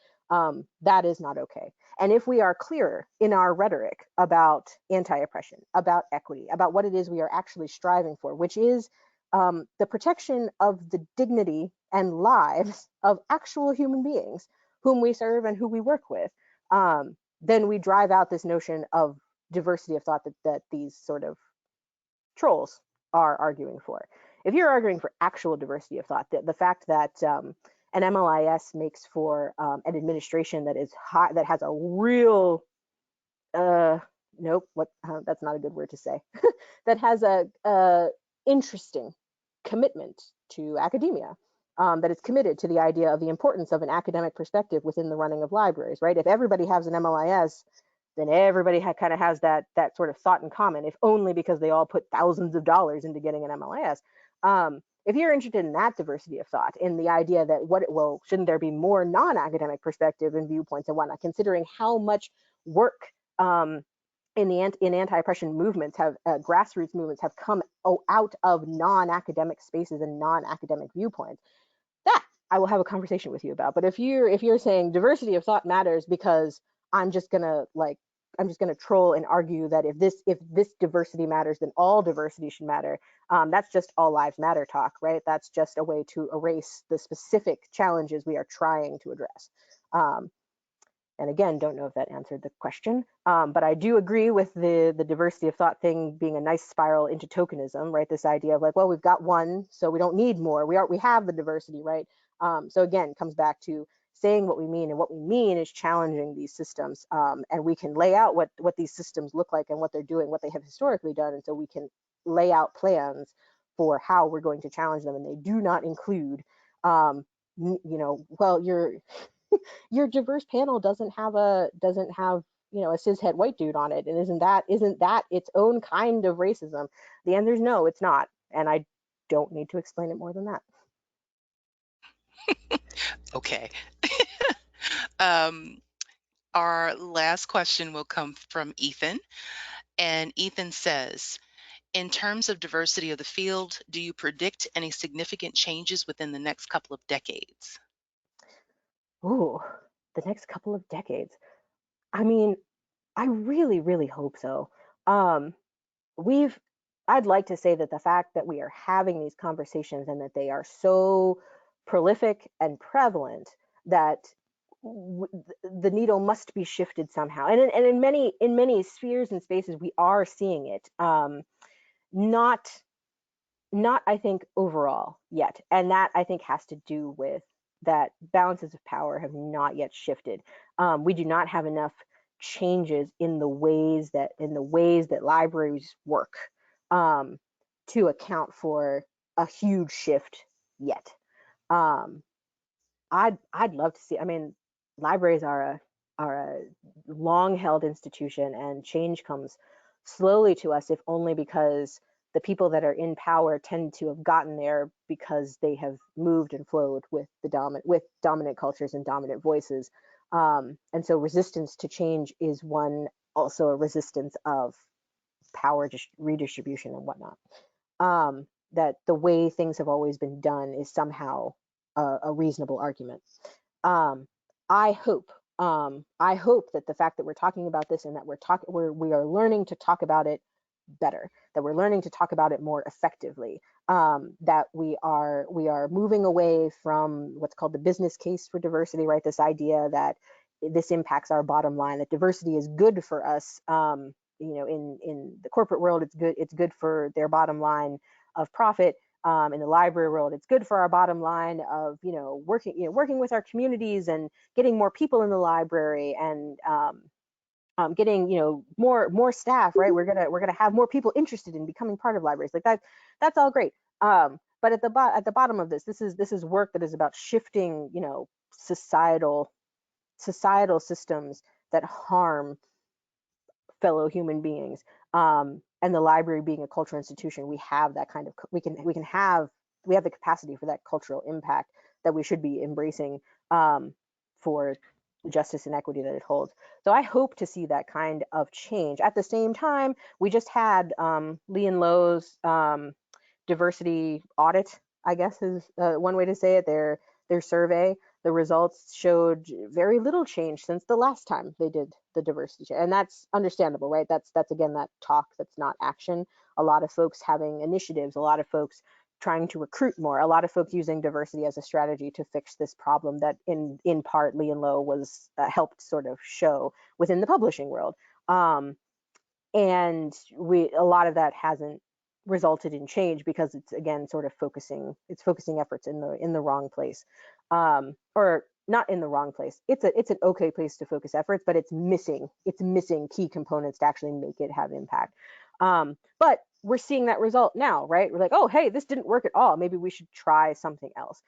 That is not okay. And if we are clearer in our rhetoric about anti-oppression, about equity, about what it is we are actually striving for, which is the protection of the dignity and lives of actual human beings whom we serve and who we work with, then we drive out this notion of diversity of thought that these sort of trolls are arguing for. If you're arguing for actual diversity of thought, the fact that an MLIS makes for an administration that is high, that has a real that's not a good word to say, that has a interesting commitment to academia, that is committed to the idea of the importance of an academic perspective within the running of libraries, right? If everybody has an MLIS, then everybody kind of has that sort of thought in common, if only because they all put thousands of dollars into getting an MLIS. If you're interested in that diversity of thought, in the idea that shouldn't there be more non-academic perspective and viewpoints and whatnot, considering how much work in anti-oppression movements grassroots movements have come out of non-academic spaces and non-academic viewpoints, that I will have a conversation with you about. But if you're saying diversity of thought matters because I'm just gonna troll and argue that if this diversity matters, then all diversity should matter, that's just all lives matter talk, right? That's just a way to erase the specific challenges we are trying to address. And again, don't know if that answered the question, but I do agree with the diversity of thought thing being a nice spiral into tokenism, right? This idea of like, well, we've got one, so we don't need more. We have the diversity, right? So again, it comes back to saying what we mean, and what we mean is challenging these systems, and we can lay out what these systems look like and what they're doing, what they have historically done, and so we can lay out plans for how we're going to challenge them, and they do not include, well, your diverse panel doesn't have a cishet white dude on it, and isn't that its own kind of racism? The answer is no, it's not, and I don't need to explain it more than that. Okay. Um, our last question will come from Ethan. And Ethan says, in terms of diversity of the field, do you predict any significant changes within the next couple of decades? Ooh, the next couple of decades. I mean, I really, really hope so. Um, we've I'd like to say that the fact that we are having these conversations and that they are so prolific and prevalent that the needle must be shifted somehow. And in many spheres and spaces we are seeing it. Not not I think overall yet, and that I think has to do with that balances of power have not yet shifted. We do not have enough changes in the ways that libraries work, um, to account for a huge shift yet. Um, I'd love to see. I mean, libraries are a long held institution, and change comes slowly to us, if only because the people that are in power tend to have gotten there because they have moved and flowed with dominant cultures and dominant voices. And so resistance to change is one, also a resistance of power redistribution and whatnot. That the way things have always been done is somehow a reasonable argument. Um, I hope I hope that the fact that we're talking about this and that we are learning to talk about it better, that we're learning to talk about it more effectively, that we are moving away from what's called the business case for diversity, right? This idea that this impacts our bottom line, that diversity is good for us. In the corporate world, it's good for their bottom line of profit. In the library world, it's good for our bottom line of working with our communities and getting more people in the library, and getting more staff, right? We're gonna have more people interested in becoming part of libraries, like that. That's all great. But at the bottom of this is work that is about shifting societal systems that harm fellow human beings. And the library being a cultural institution, we have that kind of we have the capacity for that cultural impact that we should be embracing, for justice and equity that it holds. So I hope to see that kind of change. At the same time, we just had Lee and Lowe's diversity audit, I guess is one way to say it. Their survey, the results showed very little change since the last time they did the diversity check. And that's understandable, right? That's again that talk, that's not action. A lot of folks having initiatives, a lot of folks trying to recruit more, a lot of folks using diversity as a strategy to fix this problem that in part Lee and Low was helped sort of show within the publishing world. And a lot of that hasn't resulted in change because it's again sort of focusing efforts in the wrong place, or not in the wrong place. It's an okay place to focus efforts, but it's missing key components to actually make it have impact. But we're seeing that result now, right? We're like, oh, hey, this didn't work at all, maybe we should try something else.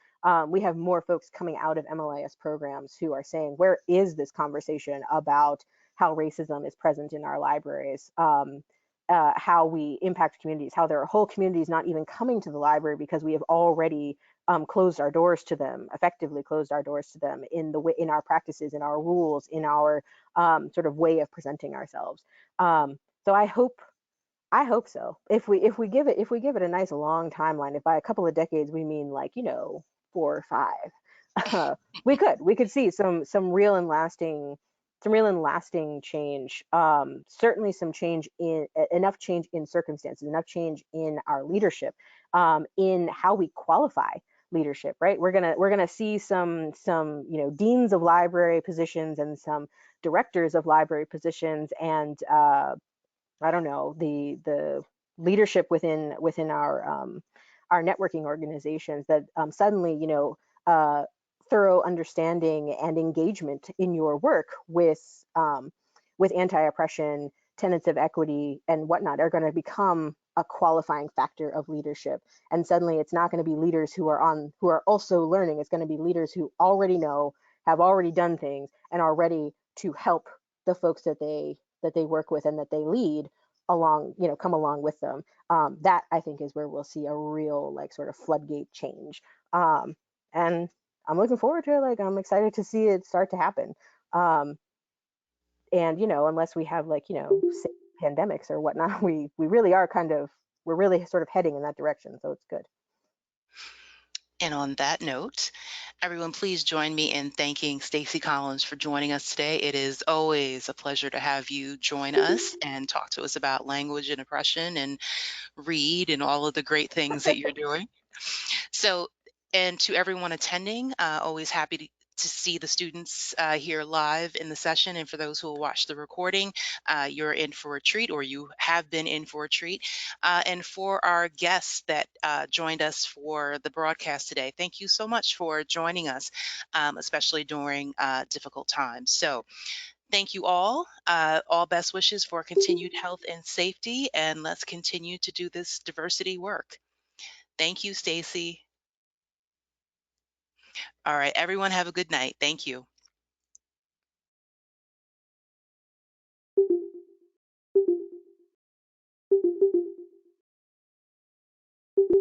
We have more folks coming out of MLIS programs who are saying, where is this conversation about how racism is present in our libraries, how we impact communities, how there are whole communities not even coming to the library because we have already effectively closed our doors to them in our practices, in our rules, in our sort of way of presenting ourselves. So I hope so. If we give it a nice long timeline, if by a couple of decades we mean like 4 or 5, we could see some real and lasting change. Certainly some change in enough change in circumstances, enough change in our leadership, in how we qualify leadership. Right, we're gonna see some deans of library positions and some directors of library positions, and I don't know, the leadership within our networking organizations that suddenly thorough understanding and engagement in your work with anti-oppression, tenets of equity, and whatnot are going to become a qualifying factor of leadership. And suddenly it's not going to be leaders who are also learning. It's going to be leaders who already know, have already done things, and are ready to help the folks that they work with and that they lead along, come along with them. That I think is where we'll see a real like sort of floodgate change. And I'm looking forward to it. Like I'm excited to see it start to happen. Um, and unless we have like pandemics or whatnot, we really are kind of we're really sort of heading in that direction. So it's good. And on that note, everyone, please join me in thanking Stacy Collins for joining us today. It is always a pleasure to have you join us and talk to us about language and oppression and read and all of the great things that you're doing. So, and to everyone attending, always happy to see the students here live in the session. And for those who will watch the recording, you're in for a treat, or you have been in for a treat. And for our guests that joined us for the broadcast today, thank you so much for joining us, especially during difficult times. So, thank you all. All best wishes for continued health and safety, and let's continue to do this diversity work. Thank you, Stacy. All right, everyone have a good night. Thank you.